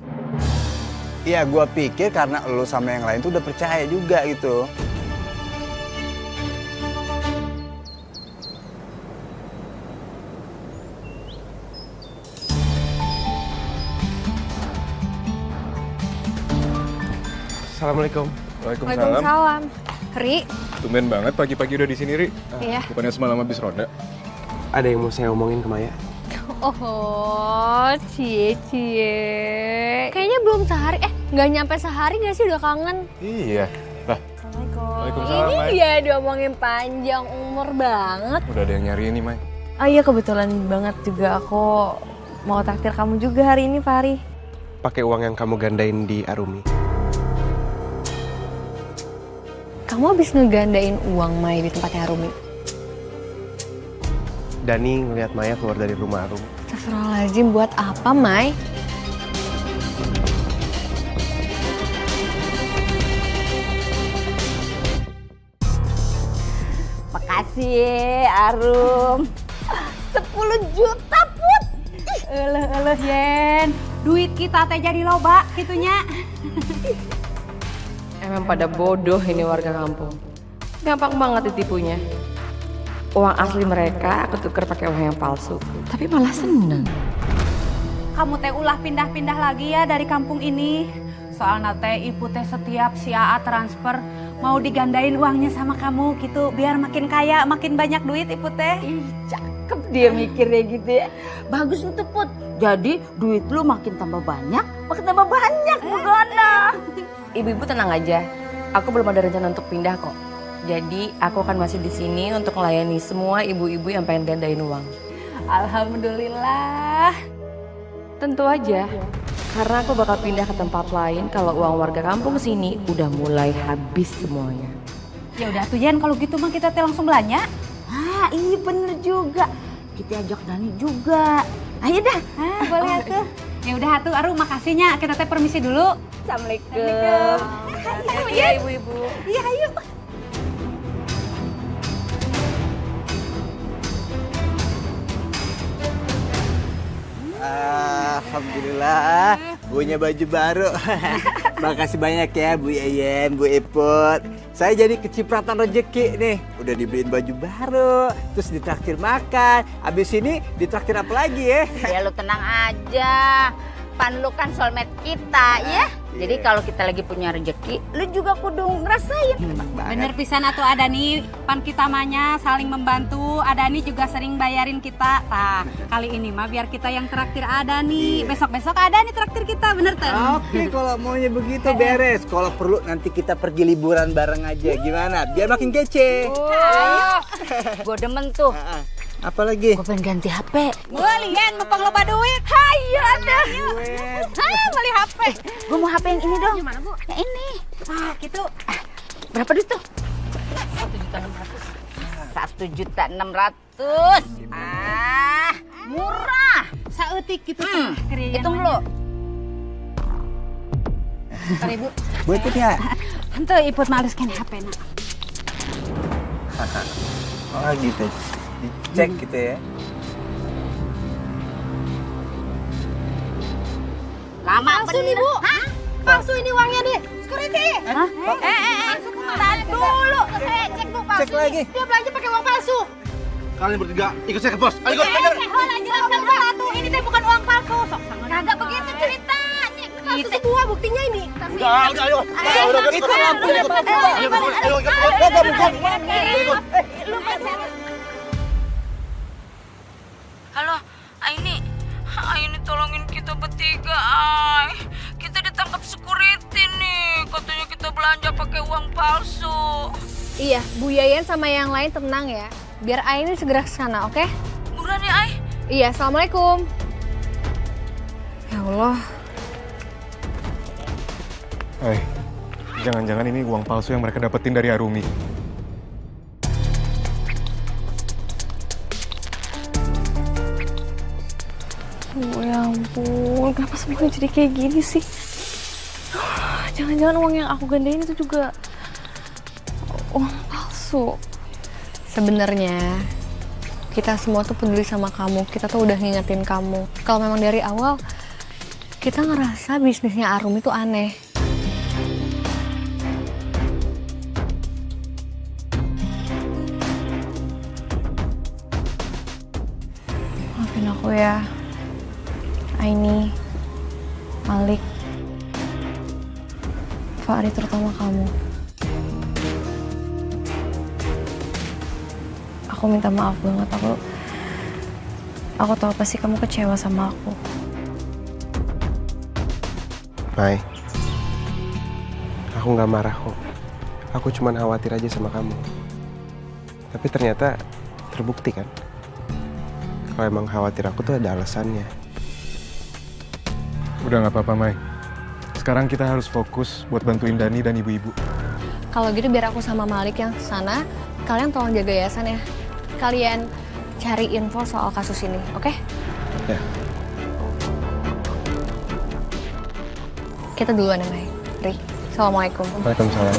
Ya gue pikir karena lo sama yang lain tuh udah percaya juga gitu. Assalamualaikum. Waalaikumsalam. Ri. Tumben banget pagi-pagi udah di sini, Ri. Iya. Bukannya semalam habis ronda. Ada yang mau saya omongin ke Maya? Oh, cie. Kayaknya belum sehari, nggak nyampe sehari nggak sih udah kangen? Iya. Lah. Waalaikumsalam, Ini Mai. dia diomongin panjang umur banget. Udah ada yang nyari ini, Mai. Oh iya, kebetulan banget juga aku mau traktir kamu juga hari ini, Fahri. Pakai uang yang kamu gandain di Arumi. Kamu habis ngegandain uang Mai di tempatnya Arumi. Dani ngeliat Maya keluar dari rumah Arumi. Astagfirullahaladzim, buat apa, Mai? Makasih Arum. 10 juta Put. Eleh Yen, duit kita teh jadi loba gitunya. Emang pada bodoh ini warga kampung. Gampang banget ditipunya. Uang asli mereka aku tuker pakai uang yang palsu. Tapi malah seneng. Kamu teh ulah pindah-pindah lagi ya dari kampung ini. Soalnya teh ibu teh setiap si AA transfer mau digandain uangnya sama kamu gitu. Biar makin kaya, makin banyak duit ibu teh. Ih, cakep dia mikirnya gitu ya. Bagus itu Put. Jadi duit lu makin tambah banyak Bugana. Ibu-ibu tenang aja. Aku belum ada rencana untuk pindah kok. Jadi aku akan masih di sini untuk melayani semua ibu-ibu yang pengen gandain uang. Alhamdulillah. Tentu aja. Karena aku bakal pindah ke tempat lain kalau uang warga kampung sini udah mulai habis semuanya. Ya udah tuh Yen, kalau gitu mah kita teh langsung belanja. Ah, iya bener juga. Kita ajak Dani juga. Ayo dah. Boleh atuh. Ya udah atuh Aru, makasihnya. Kita teh permisi dulu. Assalamualaikum. Iya ibu-ibu. Iya, ayo. Alhamdulillah punya baju baru. Makasih banyak ya Bu Yeyen, Bu Iput. Saya jadi kecipratan rezeki nih. Udah dibeliin baju baru, terus ditraktir makan. Abis ini ditraktir apa lagi ya? Ya lu tenang aja. Pan lu kan soulmate kita ya. Jadi kalau kita lagi punya rezeki, lu juga kudu ngerasain. Bener pisan atuh Adani, pan kita mahnya saling membantu. Adani juga sering bayarin kita. Nah, kali ini mah biar kita yang traktir Adani. Besok-besok Adani traktir kita, bener tuh? Oke, kalau maunya begitu beres. Kalau perlu nanti kita pergi liburan bareng aja. Gimana? Biar makin kece. Ayo. Gue demen tuh. Apalagi? Gue pengen ganti HP. Boleh Yen, mumpung loba duit. Hayo ada. Beli HP. Gue mau HP yang ini dong. Gimana Bu? Yang ini. Ah, gitu. Berapa duit tuh? 1.600.000. Ah, murah. Saeutik gitu. Hitung dulu. 1.000. Bu Iput ya? Henteu Iput males kan HP na. Oh gitu. Dicek gitu ya. Lama palsu nih Bu. Hah? Palsu ini uangnya deh. Security. Hah? Tahan dulu. Saya cek Bu palsu. Cek lagi. Dia belanja pakai uang palsu. Kalian bertiga ikut saya ke pos. Ayo ikut. Jelaskan satu. Ini teh bukan uang palsu. Kagak begitu ceritanya. Palsu semua buktinya ini. Udah, ayo. Ikut lampunya palsu. Ayo ikut. Halo, Aini tolongin kita bertiga, Ay. Kita ditangkap security nih. Katanya kita belanja pakai uang palsu. Iya, Bu Yayan sama yang lain tenang ya. Biar Aini segera ke sana, oke? Buruan ya, Ai. Iya, Assalamualaikum. Ya Allah. Jangan-jangan ini uang palsu yang mereka dapetin dari Arumi. Oh ya ampun, kenapa semuanya jadi kayak gini sih? Jangan-jangan uang yang aku gandain itu juga uang palsu. Sebenarnya kita semua tuh peduli sama kamu. Kita tuh udah ngingetin kamu. Kalau memang dari awal kita ngerasa bisnisnya Arum itu aneh. Maafin aku ya, Aini, Malik, Fahri, terutama kamu. Aku minta maaf banget. Aku tahu pasti kamu kecewa sama aku. Mai, aku nggak marah kok. Aku cuman khawatir aja sama kamu. Tapi ternyata terbukti kan? Kalau emang khawatir aku tuh ada alasannya. Udah nggak apa-apa, Mai. Sekarang kita harus fokus buat bantuin Dani dan ibu-ibu. Kalau gitu biar aku sama Malik yang kesana, kalian tolong jaga yayasan ya. Kalian cari info soal kasus ini, oke? Ya. Kita duluan ya, Mai. Ri, Assalamualaikum. Waalaikumsalam.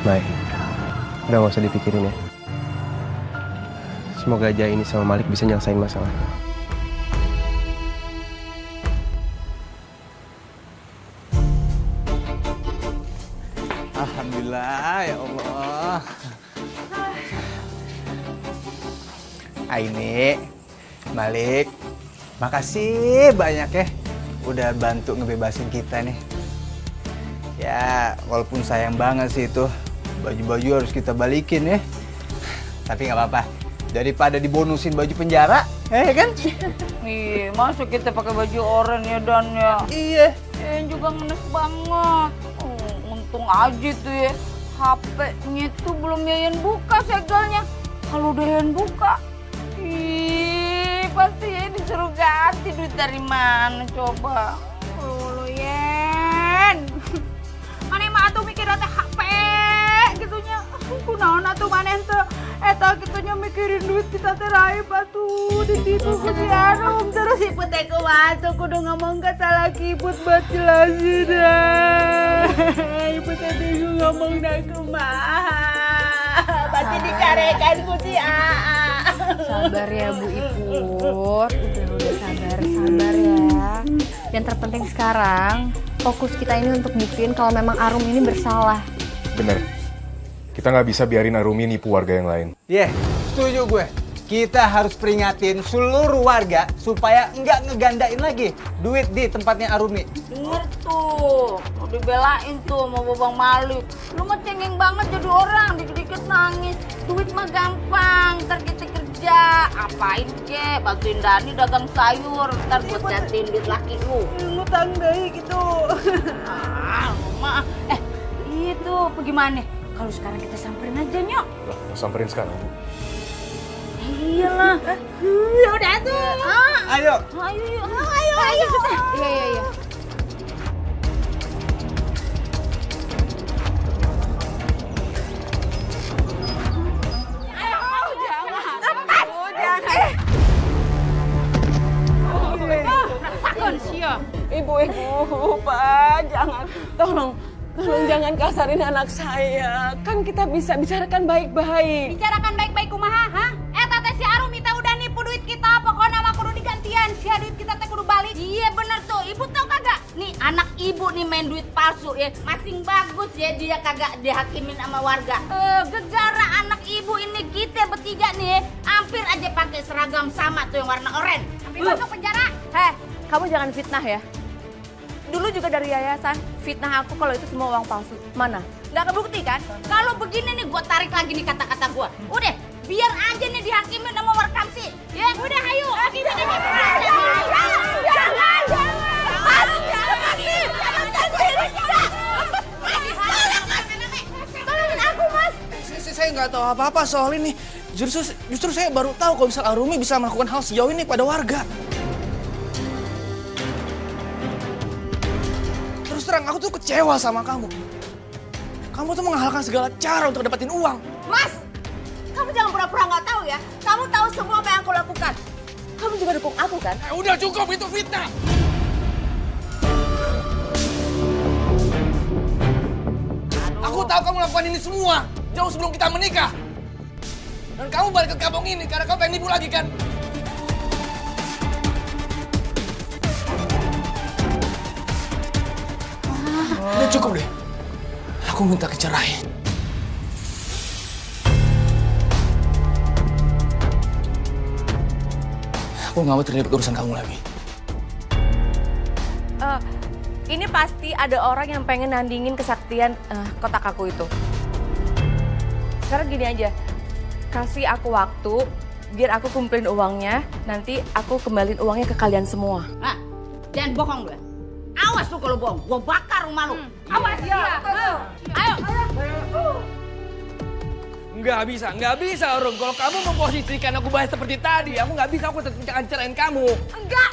Mai, udah gak usah dipikirin ya. Semoga aja ini sama Malik bisa nyelesain masalah. Alhamdulillah ya Allah. Aini, Malik, makasih banyak ya udah bantu ngebebasin kita nih. Ya, walaupun sayang banget sih itu, baju-baju harus kita balikin ya. Tapi nggak apa-apa, daripada dibonusin baju penjara, kan? Ih, masa kita pakai baju oranye Dan ya? Iya. Juga ngenes banget. Untung aja tuh ya, HP-nya tuh belum Yayan buka segelnya. Kalau udah Yayan buka, pasti ya disuruh ganti. Duit dari mana coba? Lo Yen. Mana mah atuh mikir teh HP gitunya. Kunaon atuh maneh teh eta gitunya mikirin duit kita teh raib atuh ditipu ku si Arum. Terus ibu teh kumaha kudu ngomong ke salah kibut buat jelasin dah. Ibu teh bingung ngomong dah kumaha. Pasti dicarekan ku si Aa. Sabar ya Bu Ipur, udah sabar ya. Yang terpenting sekarang fokus kita ini untuk buktiin kalau memang Arum ini bersalah. Bener. Kita nggak bisa biarin Arumi nipu warga yang lain. Iya, setuju gue. Kita harus peringatin seluruh warga supaya nggak ngegandain lagi duit di tempatnya Arumi. Denger tuh, mau dibelain tuh sama Bang Malik. Lu mah cengeng banget jadi orang, dikit-dikit nangis. Duit mah gampang, ntar kita kerja. Apain kek, bantuin Dani dagang sayur. Ntar buat gantiin duit laki lu. Lu tanggai gitu. Maaf. Itu bagaimana? Kalau sekarang kita samperin aja, Nyok. Lah, mau samperin sekarang, Bu. Iyalah. Ya udah tuh. Ayo. Ayo. Iya. Ibu, Pak, jangan. Tolong jangan kasarin anak saya. Kan kita bisa bicarakan baik-baik. Bicarakan baik-baik kumaha, ha? Eta teh si Arum teh udah nipu duit kita, pokoknya mah kudu digantian. Si duit kita teh kudu balik. Iya bener tuh, ibu tau kagak? Nih anak ibu nih main duit palsu ya, masing bagus ya dia kagak dihakimin sama warga. Gegara anak ibu ini kita bertiga nih, hampir aja pakai seragam sama tuh yang warna oranye. Tapi masuk penjara. Kamu jangan fitnah ya. Dulu juga dari yayasan fitnah aku kalau itu semua uang palsu. Mana? Nggak kebukti kan? Kalau begini nih gue tarik lagi nih kata-kata gue. Udah, biar aja nih dihakimin sama warkamsi. Ya udah ayo. Jangan. kayak nggak tahu apa-apa soal ini. Justru saya baru tahu kalau misal Arumi bisa melakukan hal sejauh ini pada warga. Terus terang, aku tuh kecewa sama kamu. Kamu tuh menghalalkan segala cara untuk dapetin uang. Mas, kamu jangan pura-pura nggak tahu ya. Kamu tahu semua apa yang aku lakukan. Kamu juga dukung aku kan? Udah cukup, itu fitnah. Aku tahu kamu lakukan ini semua jauh sebelum kita menikah. Dan kamu balik ke kampung ini karena kamu pengen ibu lagi kan? Udah cukup deh. Aku minta cerai. Aku nggak mau terlibat urusan kamu lagi. Ini pasti ada orang yang pengen nandingin kesaktian kotak aku itu. Sekarang gini aja, kasih aku waktu biar aku kumpulin uangnya, nanti aku kembaliin uangnya ke kalian semua. Nah, jangan bohong lu. Awas lu kalau bohong, gua bakar rumah lu. Awas ya. Ayo. Nggak bisa, Rum. Kalau kamu memposisikan aku bahas seperti tadi, aku nggak bisa, aku tetap akan cerain kamu. Enggak!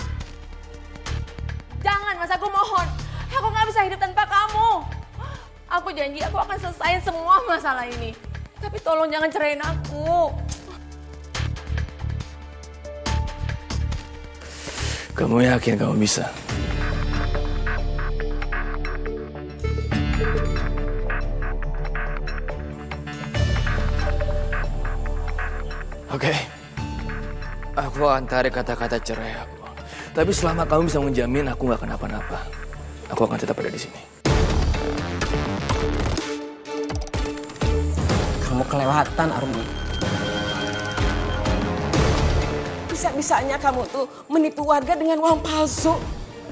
Jangan, Mas, aku mohon. Aku nggak bisa hidup tanpa kamu. Aku janji aku akan selesaiin semua masalah ini. Tapi tolong jangan ceraiin aku. Kamu yakin kamu bisa? Oke. Aku akan tarik kata-kata cerai aku. Tapi selama kamu bisa menjamin aku nggak kenapa-napa, aku akan tetap ada di sini. Kamu kelewatan, Arumi. Bisa-bisanya kamu tuh menipu warga dengan uang palsu.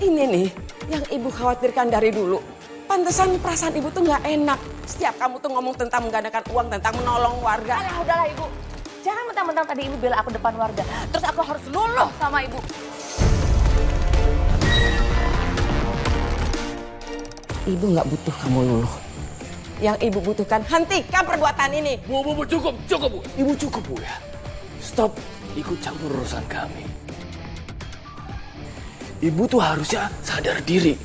Ini nih yang ibu khawatirkan dari dulu. Pantesan perasaan ibu tuh nggak enak. Setiap kamu tuh ngomong tentang menggandakan uang, tentang menolong warga. Alah, udahlah ibu. Jangan mentang-mentang tadi ibu bela aku depan warga. Terus aku harus luluh sama ibu. Ibu nggak butuh kamu luluh. Yang ibu butuhkan, hentikan perbuatan ini. Bu, cukup, Bu. Ibu cukup, Bu ya. Stop ikut campur urusan kami. Ibu tuh harusnya sadar diri.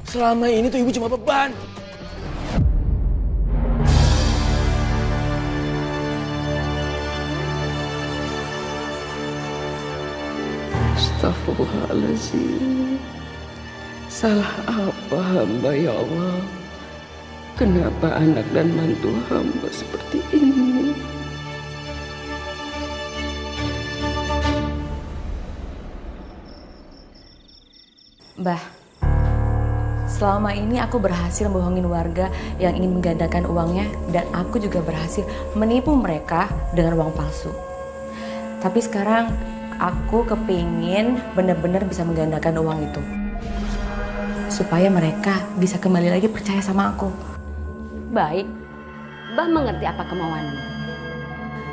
Selama ini tuh ibu cuma beban. Astagfirullahaladzim. Salah apa hamba ya Allah? Kenapa anak dan mantu hamba seperti ini? Mbah, selama ini aku berhasil bohongin warga yang ingin menggandakan uangnya dan aku juga berhasil menipu mereka dengan uang palsu. Tapi sekarang aku kepingin benar-benar bisa menggandakan uang itu. Supaya mereka bisa kembali lagi percaya sama aku. Baik, Mbah mengerti apa kemauanmu.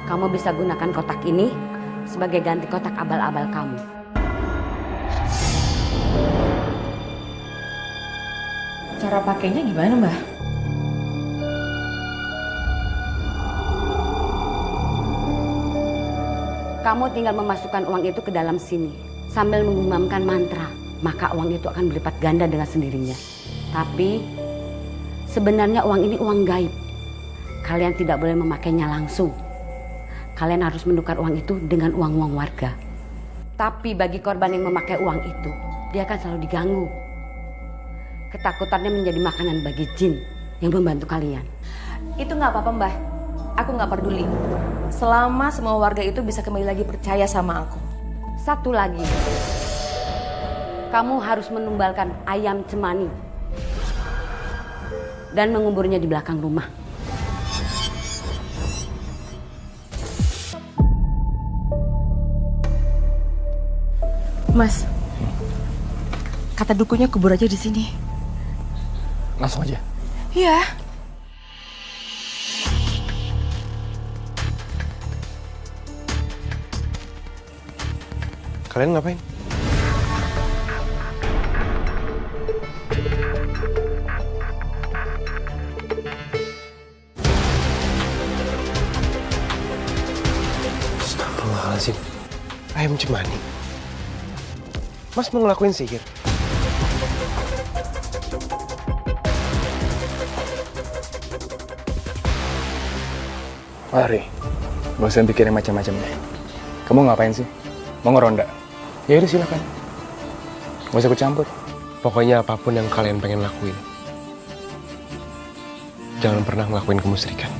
Kamu bisa gunakan kotak ini sebagai ganti kotak abal-abal kamu. Cara pakainya gimana, Mbah? Kamu tinggal memasukkan uang itu ke dalam sini sambil mengumandangkan mantra. Maka uang itu akan berlipat ganda dengan sendirinya. Tapi sebenarnya uang ini uang gaib. Kalian tidak boleh memakainya langsung. Kalian harus menukar uang itu dengan uang-uang warga. Tapi bagi korban yang memakai uang itu, dia akan selalu diganggu. Ketakutannya menjadi makanan bagi jin yang membantu kalian. Itu nggak apa-apa, Mbah. Aku nggak peduli. Selama semua warga itu bisa kembali lagi percaya sama aku. Satu lagi. Kamu harus menumbalkan ayam cemani dan menguburnya di belakang rumah. Mas, kata dukunya kubur aja di sini. Langsung aja. Iya. Kalian ngapain? Astagfirullahaladzim. Ayam cemani. Mas mau ngelakuin sihir? Mari, gak usah pikirin macam-macam deh. Kamu ngapain sih? Mau ngeronda? Ya udah silakan. Gak usah ikut campur. Pokoknya apapun yang kalian pengen lakuin, jangan pernah ngelakuin kemusyrikan.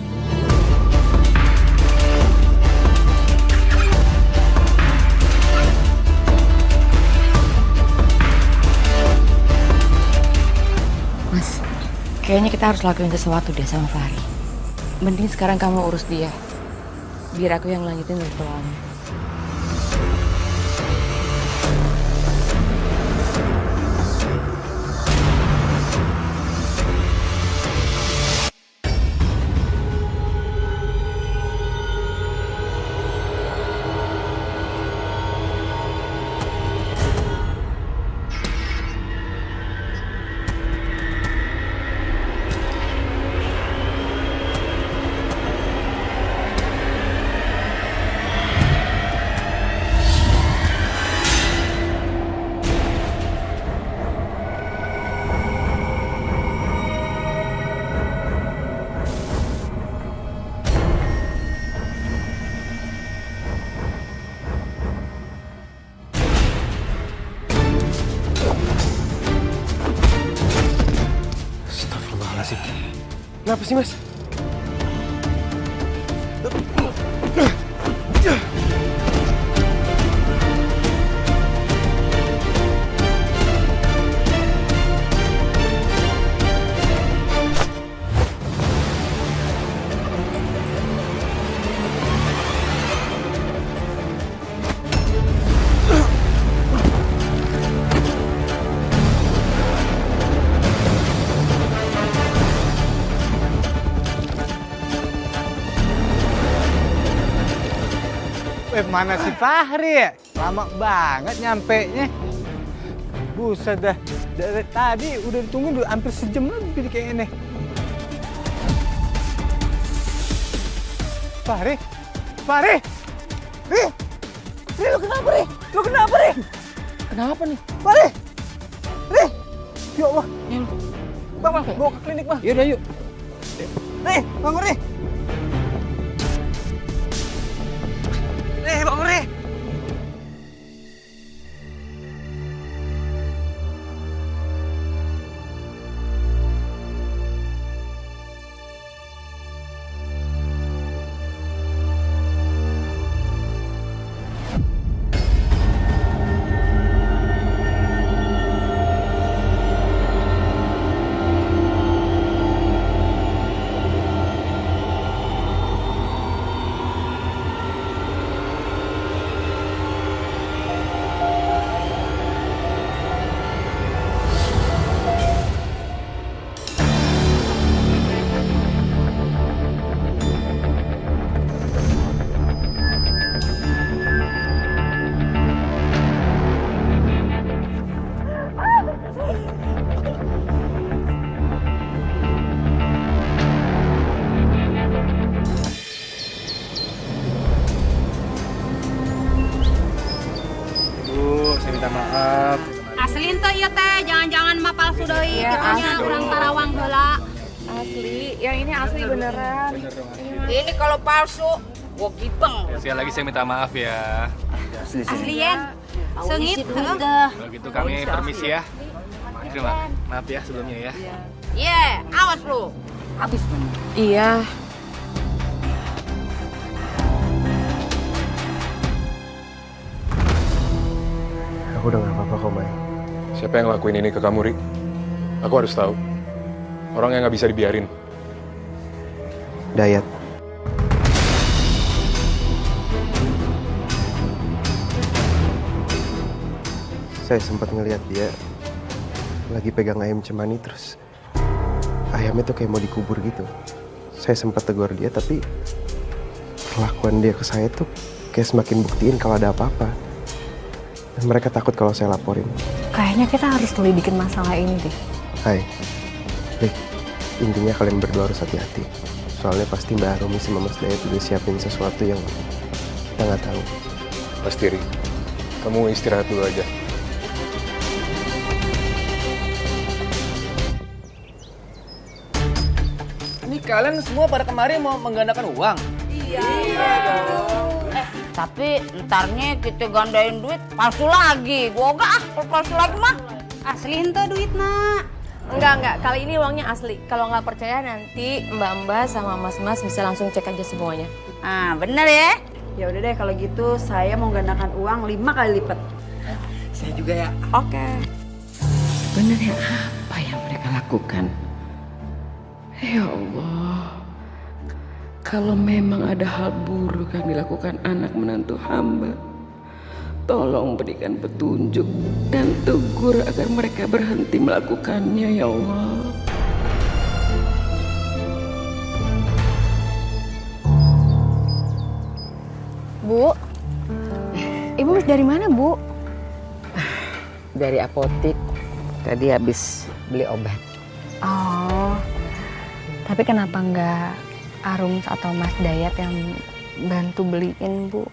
Mas, kayaknya kita harus lakuin sesuatu deh sama Fahri. Mending sekarang kamu urus dia. Biar aku yang lanjutin ritualnya. Kenapa sih, Mas? Mana si Fahri ya? Lama banget nyampenya. Buset dah. Dari tadi udah ditunggu udah hampir sejam lebih kayaknya nih. Fahri? Fahri? Ri? Ri, lu kenapa, Ri? Lu kenapa, Ri? Kenapa nih? Fahri? Ri? Ya Allah. Bang, bawa ke klinik, Bang. Yaudah, yuk. Ri, bangun, Ri. Bangun, Ri. Saya minta maaf. Aslin tuh iya teh, jangan-jangan mah palsu deui. Kitanya urang tarawang heula. Asli, yang ini asli beneran. Ini kalau palsu, gua gipeng. Sekali lagi saya minta maaf ya. Asli Yen. Seungit heeh. Kalau gitu kami permisi ya. Terima maaf ya sebelumnya ya. Iya, awas lu. Habis bener. Iya. Aku udah gak apa-apa kok, Mai. Siapa yang ngelakuin ini ke kamu, Ri? Aku harus tahu. Orang yang gak bisa dibiarin. Dayat. Saya sempat ngelihat dia lagi pegang ayam cemani, terus ayamnya tuh kayak mau dikubur gitu. Saya sempat tegur dia, tapi perlakuan dia ke saya tuh kayak semakin buktiin kalau ada apa-apa. Dan mereka takut kalau saya laporin. Kayaknya kita harus lidikin masalah ini deh. Hai, Rick, intinya kalian berdua harus hati-hati. Soalnya pasti Mbak Arumi sama Mas Dayat udah siapin sesuatu yang kita nggak tahu. Lastiri, kamu istirahat dulu aja. Ini kalian semua pada kemarin mau menggandakan uang? Iya dong. Tapi ntarnya kita gandain duit palsu lagi. Gua enggak kalau palsu lagi mah. Asli ente duit nak. Enggak. Kali ini uangnya asli. Kalau nggak percaya nanti mbak-mbak sama mas-mas bisa langsung cek aja semuanya. Ah, bener ya? Ya udah deh kalau gitu saya mau gandakan uang 5 kali lipat. Saya juga ya. Oke. Sebenarnya apa yang mereka lakukan? Ya Allah, kalau memang ada hal buruk yang dilakukan anak menantu hamba, tolong berikan petunjuk dan tegur agar mereka berhenti melakukannya, ya Allah. Bu, ibu dari mana, Bu? Dari apotik, tadi habis beli obat. Oh, tapi kenapa nggak Arum atau Mas Dayat yang bantu beliin, Bu?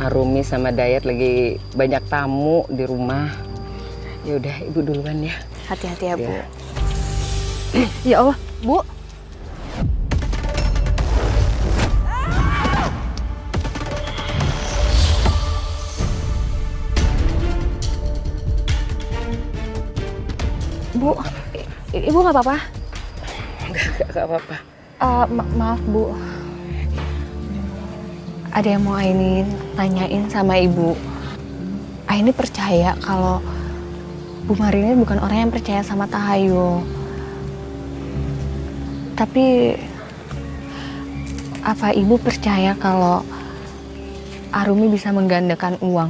Arumi sama Dayat lagi banyak tamu di rumah. Ya udah, Ibu duluan ya. Hati-hati ya, Bu. Ya. Ya Allah, Bu. Bu, Ibu nggak apa-apa? Nggak apa-apa. Maaf, Bu. Ada yang mau Aini tanyain sama Ibu. Aini percaya kalau Bu Marini bukan orang yang percaya sama tahayul. Tapi apa Ibu percaya kalau Arumi bisa menggandakan uang?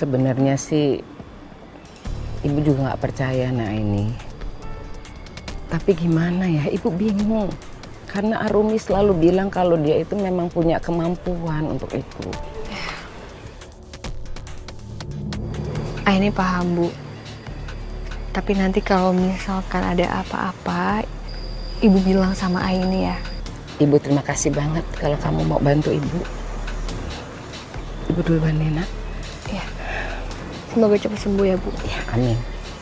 Sebenarnya sih Ibu juga nggak percaya nah ini. Tapi gimana ya, Ibu bingung. Karena Arumi selalu bilang kalau dia itu memang punya kemampuan untuk itu. Aini paham, Bu. Tapi nanti kalau misalkan ada apa-apa, Ibu bilang sama Aini ya. Ibu terima kasih banget kalau kamu mau bantu Ibu. Ibu duluan nih, Nak. Ya. Semoga cepat sembuh ya, Bu. Ya, amin.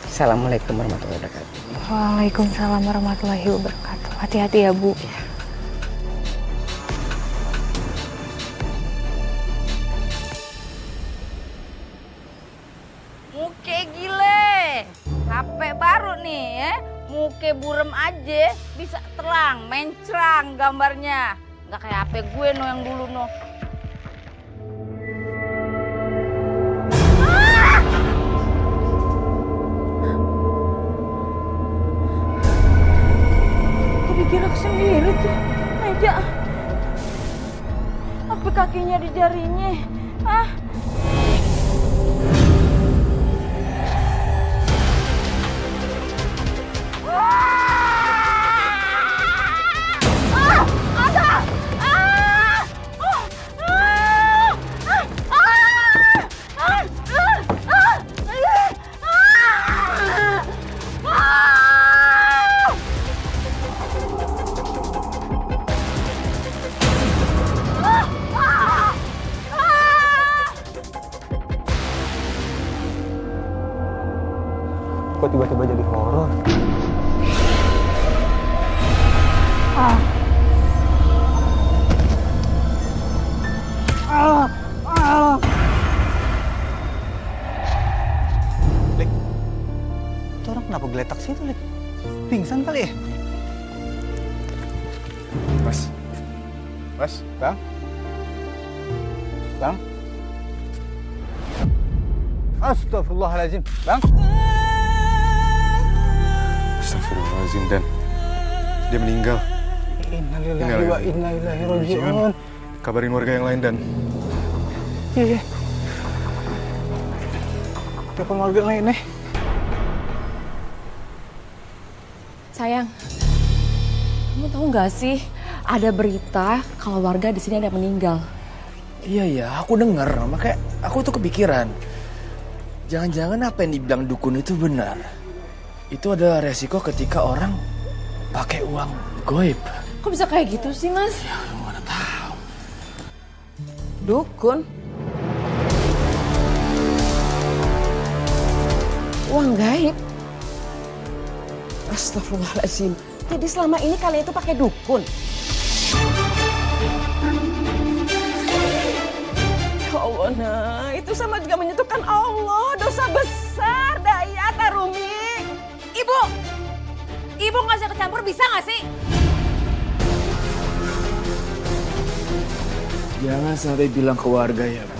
Assalamualaikum warahmatullahi wabarakatuh. Waalaikumsalam warahmatullahi wabarakatuh. Hati-hati ya, Bu. Ya. Muke gile. HP baru nih ya. Muke burem aja bisa terang, mencrang gambarnya. Nggak kayak HP gue no yang dulu no. Gerak sendiri tuh meja. Apa kakinya di jarinya? Kok tiba-tiba jadi horor? Lik, itu orang kenapa geletak situ, Lik? Pingsan kali ya? Mas. Bang? Bang? Astagfirullahaladzim. Bang? Astagfirullahaladzim, Dan. Dia meninggal. Innalillahi wa inna ilaihi raji'un. Kabarin warga yang lain, Dan. Iya. Telepon warga lain nih. Sayang, kamu tahu nggak sih ada berita kalau warga di sini ada yang meninggal? Iya, aku denger. Makanya aku tuh kepikiran. Jangan-jangan apa yang dibilang dukun itu benar. Itu adalah resiko ketika orang pakai uang goib. Kok bisa kayak gitu sih, Mas? Ya, mana tahu. Dukun? Uang gaib? Astagfirullahaladzim. Jadi selama ini kalian itu pakai dukun? Ya Allah, nah itu sama juga menyentuhkan Allah. Dosa besar, Dayat, Arumi. Ibu! Ibu nggak usah kecampur, bisa nggak sih? Jangan sampai bilang ke warga ya, Bu.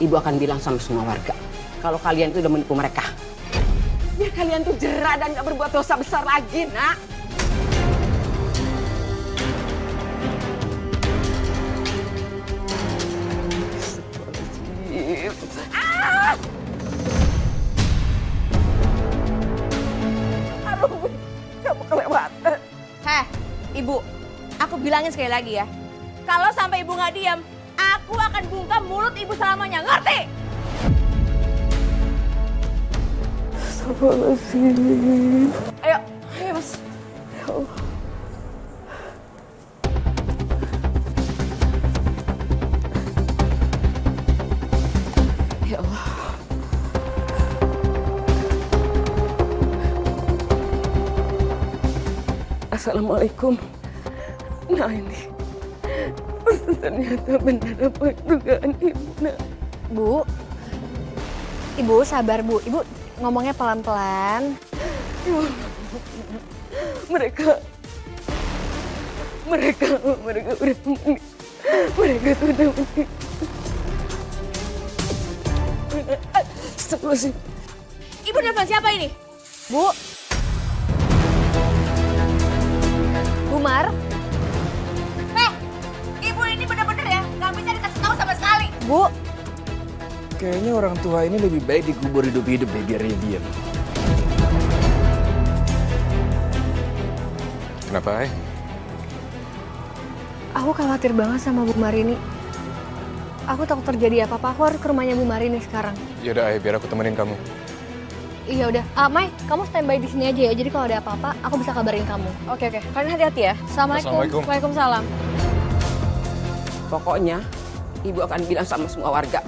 Ibu akan bilang sama semua warga kalau kalian itu udah menipu mereka. Biar kalian tuh jerah dan gak berbuat dosa besar lagi, nak. Ah! Aduh, kamu kelewatan. Heh, Ibu, aku bilangin sekali lagi ya. Kalau sampai Ibu nggak diam, aku akan bungkam mulut Ibu selamanya, ngerti? Astagfirullahaladzim. Ayo, ayo Mas. Ya Allah. Ya Allah. Assalamualaikum. Nah ini. Ternyata benar apa dugaan Ibu, nak. Bu, Ibu sabar Bu, Ibu ngomongnya pelan-pelan. Ya Allah. Mereka udah meninggal. Mereka tuh udah meninggal. Astagfirullahaladzim. Ibu nelfon siapa ini? Bu. Mar. Ibu ini bener-bener ya, nggak bisa dikasih tahu sama sekali. Bu. Kayaknya orang tua ini lebih baik dikubur hidup-hidup deh, biar dia diam. Kenapa, Ay? Aku khawatir banget sama Bu Marini. Aku takut terjadi apa-apa. Aku harus ke rumahnya Bu Marini sekarang. Yaudah, Ay, biar aku temenin kamu. Iya udah. Mai, kamu standby di sini aja ya. Jadi kalau ada apa-apa, aku bisa kabarin kamu. Oke. Kalian hati-hati ya. Assalamualaikum. Waalaikumsalam. Pokoknya Ibu akan bilang sama semua warga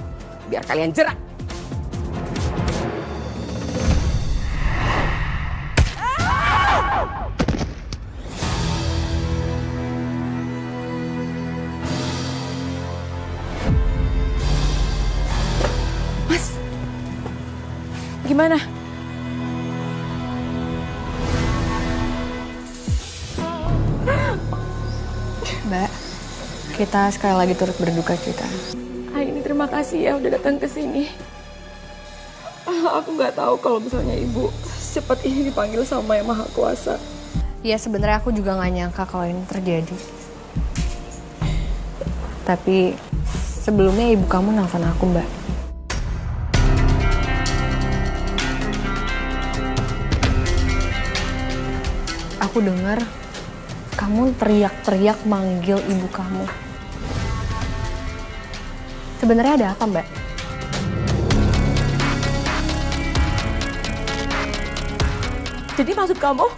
biar kalian jerak. Mas, gimana? Mbak, kita sekali lagi turut berduka cita. Aini terima kasih ya udah datang ke sini. Aku nggak tahu kalau misalnya Ibu secepat ini dipanggil sama Yang Maha Kuasa. Ya sebenarnya aku juga nggak nyangka kalau ini terjadi. Tapi sebelumnya ibu kamu nelfon aku, Mbak. Aku dengar kamu teriak-teriak manggil ibu kamu. Sebenarnya ada apa, Mbak? Jadi maksud kamu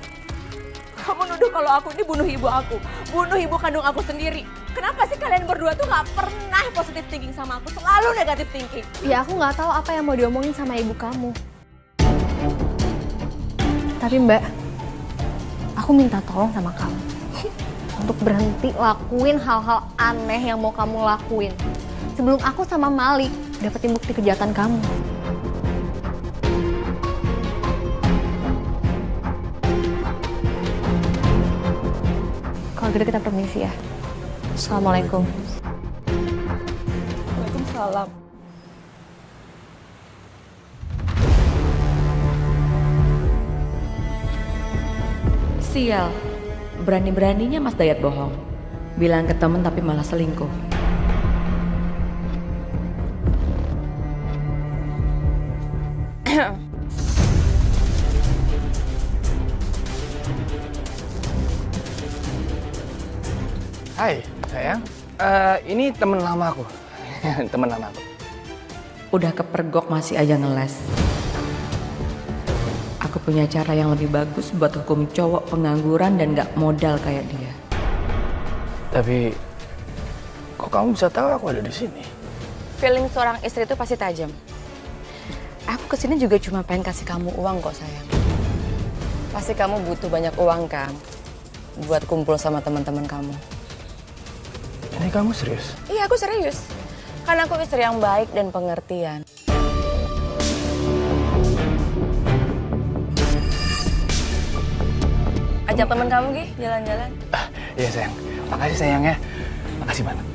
nuduh kalau aku ini bunuh ibu aku, bunuh ibu kandung aku sendiri. Kenapa sih kalian berdua tuh gak pernah positive thinking sama aku, selalu negative thinking? Ya aku nggak tahu apa yang mau diomongin sama ibu kamu. Tapi Mbak, aku minta tolong sama kamu untuk berhenti lakuin hal-hal aneh yang mau kamu lakuin sebelum aku sama Mali dapetin bukti kejahatan kamu. Kalau gitu kita permisi ya. Assalamualaikum. Waalaikumsalam. Sial, berani-beraninya Mas Dayat bohong. Bilang ke temen tapi malah selingkuh. Hai, sayang. Ini temen lama aku. Temen lama aku. Udah kepergok masih aja ngeles. Aku punya cara yang lebih bagus buat hukum cowok pengangguran dan gak modal kayak dia. Tapi kok kamu bisa tahu aku ada di sini? Feeling seorang istri itu pasti tajam. Aku kesini juga cuma pengen kasih kamu uang kok sayang. Pasti kamu butuh banyak uang kan? Buat kumpul sama teman-teman kamu. Ini kamu serius? Iya aku serius. Karena aku istri yang baik dan pengertian. Ajak teman kamu Gi, jalan-jalan. Iya sayang, makasih sayang ya. Makasih banget.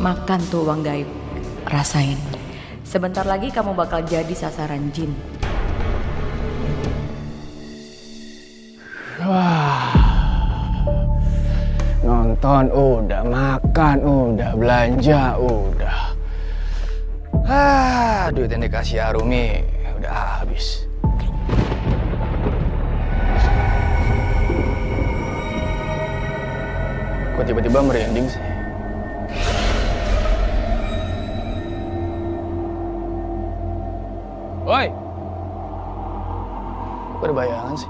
Makan tuh uang gaib, rasain. Sebentar lagi kamu bakal jadi sasaran jin. Wah, nonton udah, makan udah, belanja udah. Duit yang dikasih Arumi udah habis. Kok tiba-tiba merinding sih? Woi, kok ada bayangan sih?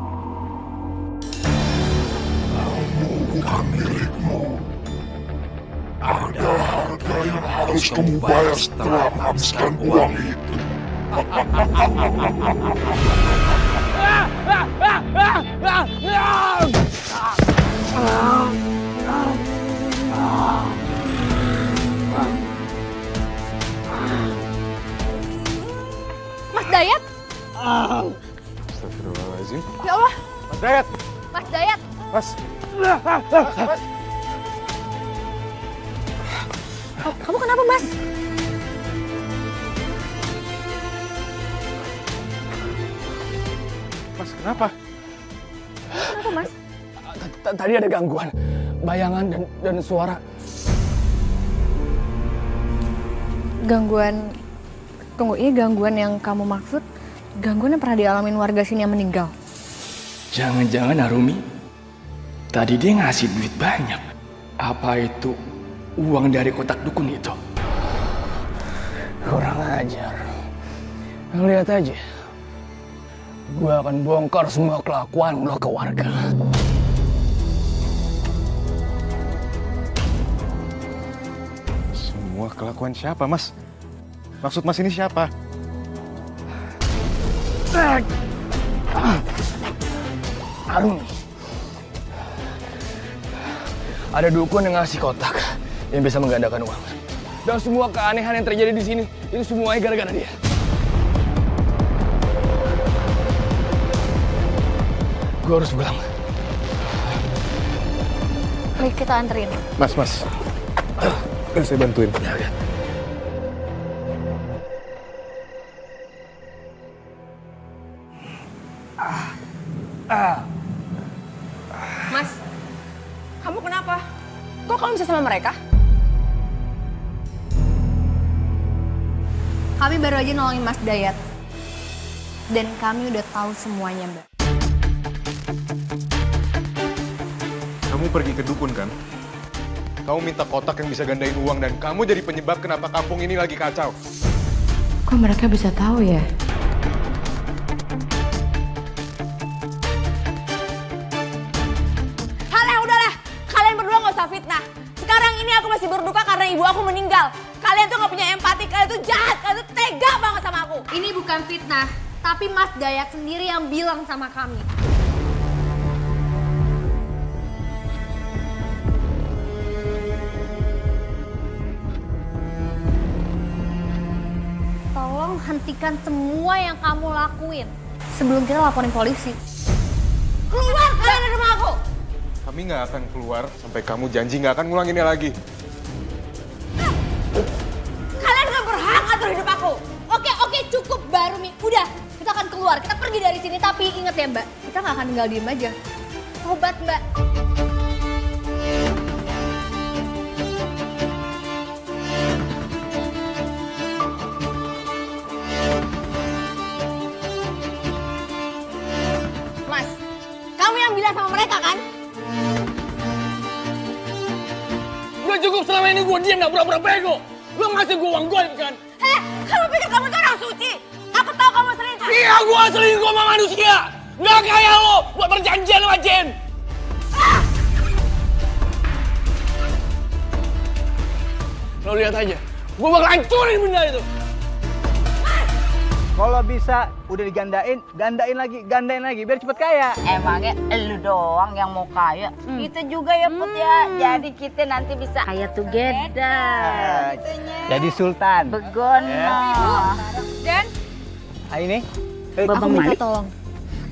Bukan milikmu. Ada harga yang harus kamu bayar setelah menghabiskan uang itu. Mas Dayat? Astagfirullahaladzim. Ya Allah, Mas Dayat! Mas Dayat. Mas! Kamu kenapa, Mas? Mas, kenapa? Kenapa, Mas? Tadi ada gangguan, bayangan dan suara. Gangguan... Tunggu, ini gangguan yang kamu maksud? Gangguan yang pernah dialamin warga sini yang meninggal? Jangan-jangan Arumi tadi dia ngasih duit banyak. Apa itu uang dari kotak dukun itu? Kurang ajar. Lihat aja. Gue akan bongkar semua kelakuan lo ke warga. Semua kelakuan siapa, Mas? Maksud Mas ini siapa? Arumi. Ada dukun yang ngasih kotak yang bisa menggandakan uang. Dan semua keanehan yang terjadi di sini, itu semuanya gara-gara dia. Gue harus pulang. Baik, kita anterin. Mas. Saya bantuin. Ya. Mas, kamu kenapa? Kok kamu bisa sama mereka? Kami baru aja nolongin Mas Dayat. Dan kami udah tahu semuanya, Mbak. Kamu pergi ke dukun kan? Kamu minta kotak yang bisa gandain uang dan kamu jadi penyebab kenapa kampung ini lagi kacau. Kok mereka bisa tahu ya? Halah, udahlah. Kalian berdua gak usah fitnah. Sekarang ini aku masih berduka karena ibu aku meninggal. Kalian tuh gak punya empati, kalian tuh jahat, kalian tuh tega banget sama aku. Ini bukan fitnah, tapi Mas Dayat sendiri yang bilang sama kami. Tolong hentikan semua yang kamu lakuin sebelum kita laporin polisi. Keluar kalian dari rumah aku. Kami nggak akan keluar sampai kamu janji nggak akan ngulanginnya lagi. Kalian gak berhak atur hidup aku. Oke, cukup Barumi. Udah, kita akan keluar. Kita pergi dari sini. Tapi ingat ya Mbak, kita nggak akan tinggal diem aja. Tobat Mbak. Mas, kamu yang bilang sama mereka kan? Udah cukup selama ini gue diam gak pura-pura bego. Lo ngasih gue uang goib kan? Kamu pikir kamu itu orang suci? Aku tahu kamu selingkuh. Iya, gue selingkuh sama manusia. Nggak kayak lo buat perjanjian sama jin. Lo lihat aja, gue bakal hancurin benda itu. Kalau bisa udah digandain, gandain lagi biar cepet kaya. Emangnya lu doang yang mau kaya? Kita juga ya Put ya. Jadi kita nanti bisa kaya together. Jadi sultan. Begono. Dan Ini. aku minta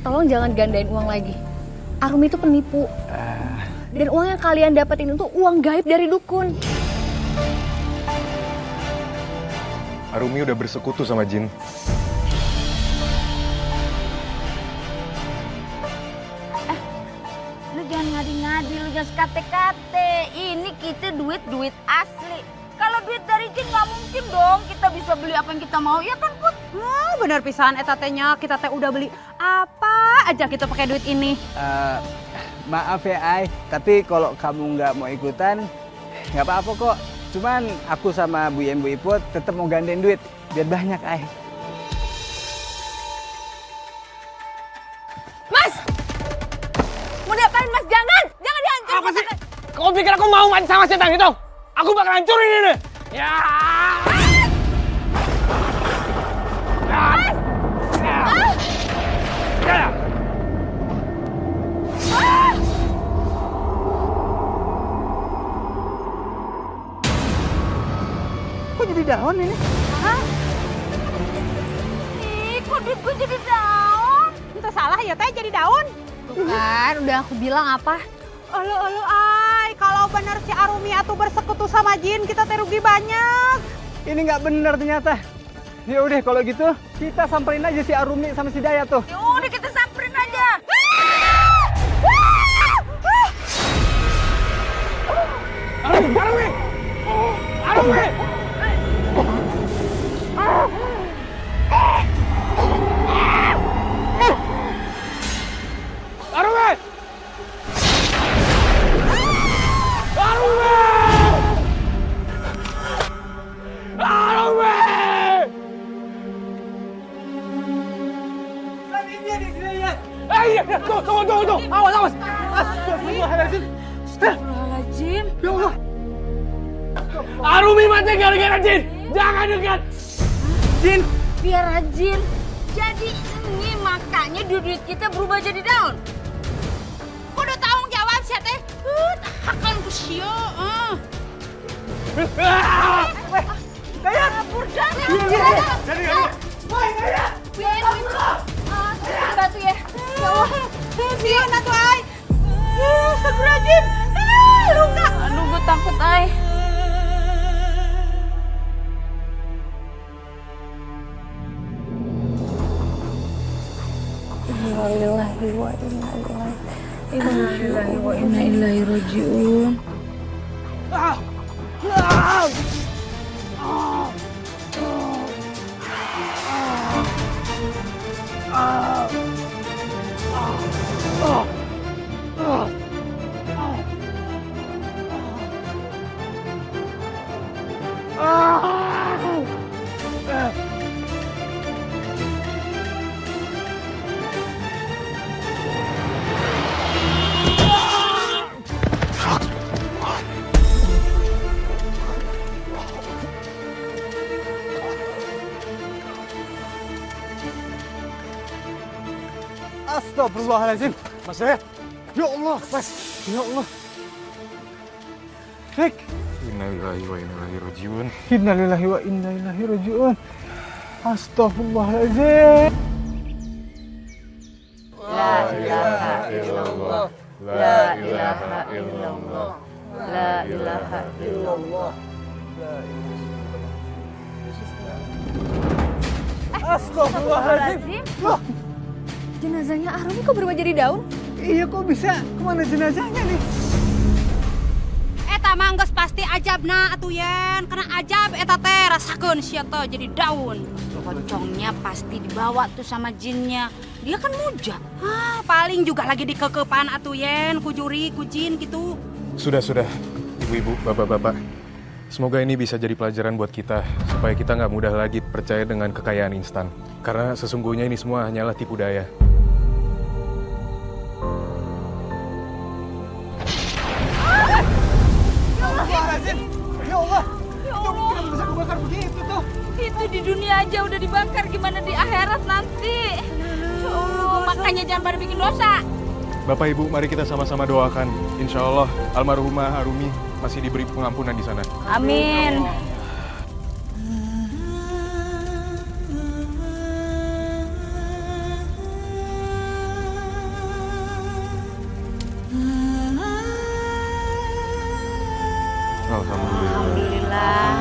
tolong jangan gandain uang lagi. Arumi itu penipu. Dan uang yang kalian dapetin itu uang gaib dari dukun. Arumi udah bersekutu sama jin. Lu jangan ngadi-ngadi, lu jangan sekate-kate. Ini kita duit asli. Kalau duit dari jin nggak mungkin dong kita bisa beli apa yang kita mau, ya kan Put? Bener pisan eta tehnya, kita teh udah beli apa aja kita pakai duit ini. Maaf ya Ai, tapi kalau kamu nggak mau ikutan, nggak apa-apa kok. Cuman aku sama Bu Yen Bu Iput tetap mau gandain duit, biar banyak Ai. Mas! Mau diapain Mas? Jangan dihancurin. Apa sih? Kau pikir aku mau main sama setan itu? Aku bakal hancurin ini. Ya. Kok jadi daun ini? Kok duit gue jadi daun? Itu salah ya teh jadi daun. Tuh kan, udah aku bilang apa? Elu ay, kalau bener si Arumi atuh bersekutu sama jin, kita teh rugi banyak. Ini nggak bener ternyata. Ya udah kalau gitu kita samperin aja si Arumi sama si Dayat tuh. Ya udah kita samperin aja. Arumi! Arumi! Arumi! Arumi! Dia di sini ya. Iya, tunggu. Awas. Astagfirullahaladzim. Astagfirullahaladzim. Ya Allah. Arumi mati gara-gara jin. Jangan dekat. Jin. Biar rajin. Jadi ini makanya duit kita berubah jadi daun. Kudu tanggung jawab sih teh. Akan ku sio. Dayat. Kabur dan. Jadi. Woi, Dayat. Bantu ya. Ya Allah. Sio natu ay. Astagfirullahaladzim. Luka. Aduh, gue takut, Ay. Innalillahi wa inna ilaihi raji'un. Astagfirullahaladzim. Mas Dayat. Ya Allah, Mas. Ya Allah. Rick. Innalillahi wa inna ilaihi raji'un. Innalillahi wa inna ilaihi raji'un. Astagfirullahaladzim. La ilaha illallah. La ilaha illallah. La ilaha illallah. Astagfirullahaladzim. Loh, Jenazahnya Arumi kok berubah jadi daun? iya kok bisa? Kemana jenazahnya nih? Eta mah geus pasti ajabna atuh Yen. Karena ajab eta teh rasakeun sia teh jadi daun. Pocongnya pasti dibawa tuh sama jinnya. Dia kan mujak. Paling juga lagi dikekepan atuh Yen, ku juri, ku jin gitu. Sudah. Ibu-ibu, bapak-bapak. Semoga ini bisa jadi pelajaran buat kita, supaya kita nggak mudah lagi percaya dengan kekayaan instan. Karena sesungguhnya ini semua hanyalah tipu daya. Ya Allah, kenapa bisa kebakar begitu tuh? Itu di dunia aja udah dibakar, gimana di akhirat nanti? Makanya jangan pada bikin dosa. Bapak Ibu, mari kita sama-sama doakan. Insya Allah almarhumah Arumi masih diberi pengampunan di sana. Amin. Alhamdulillah.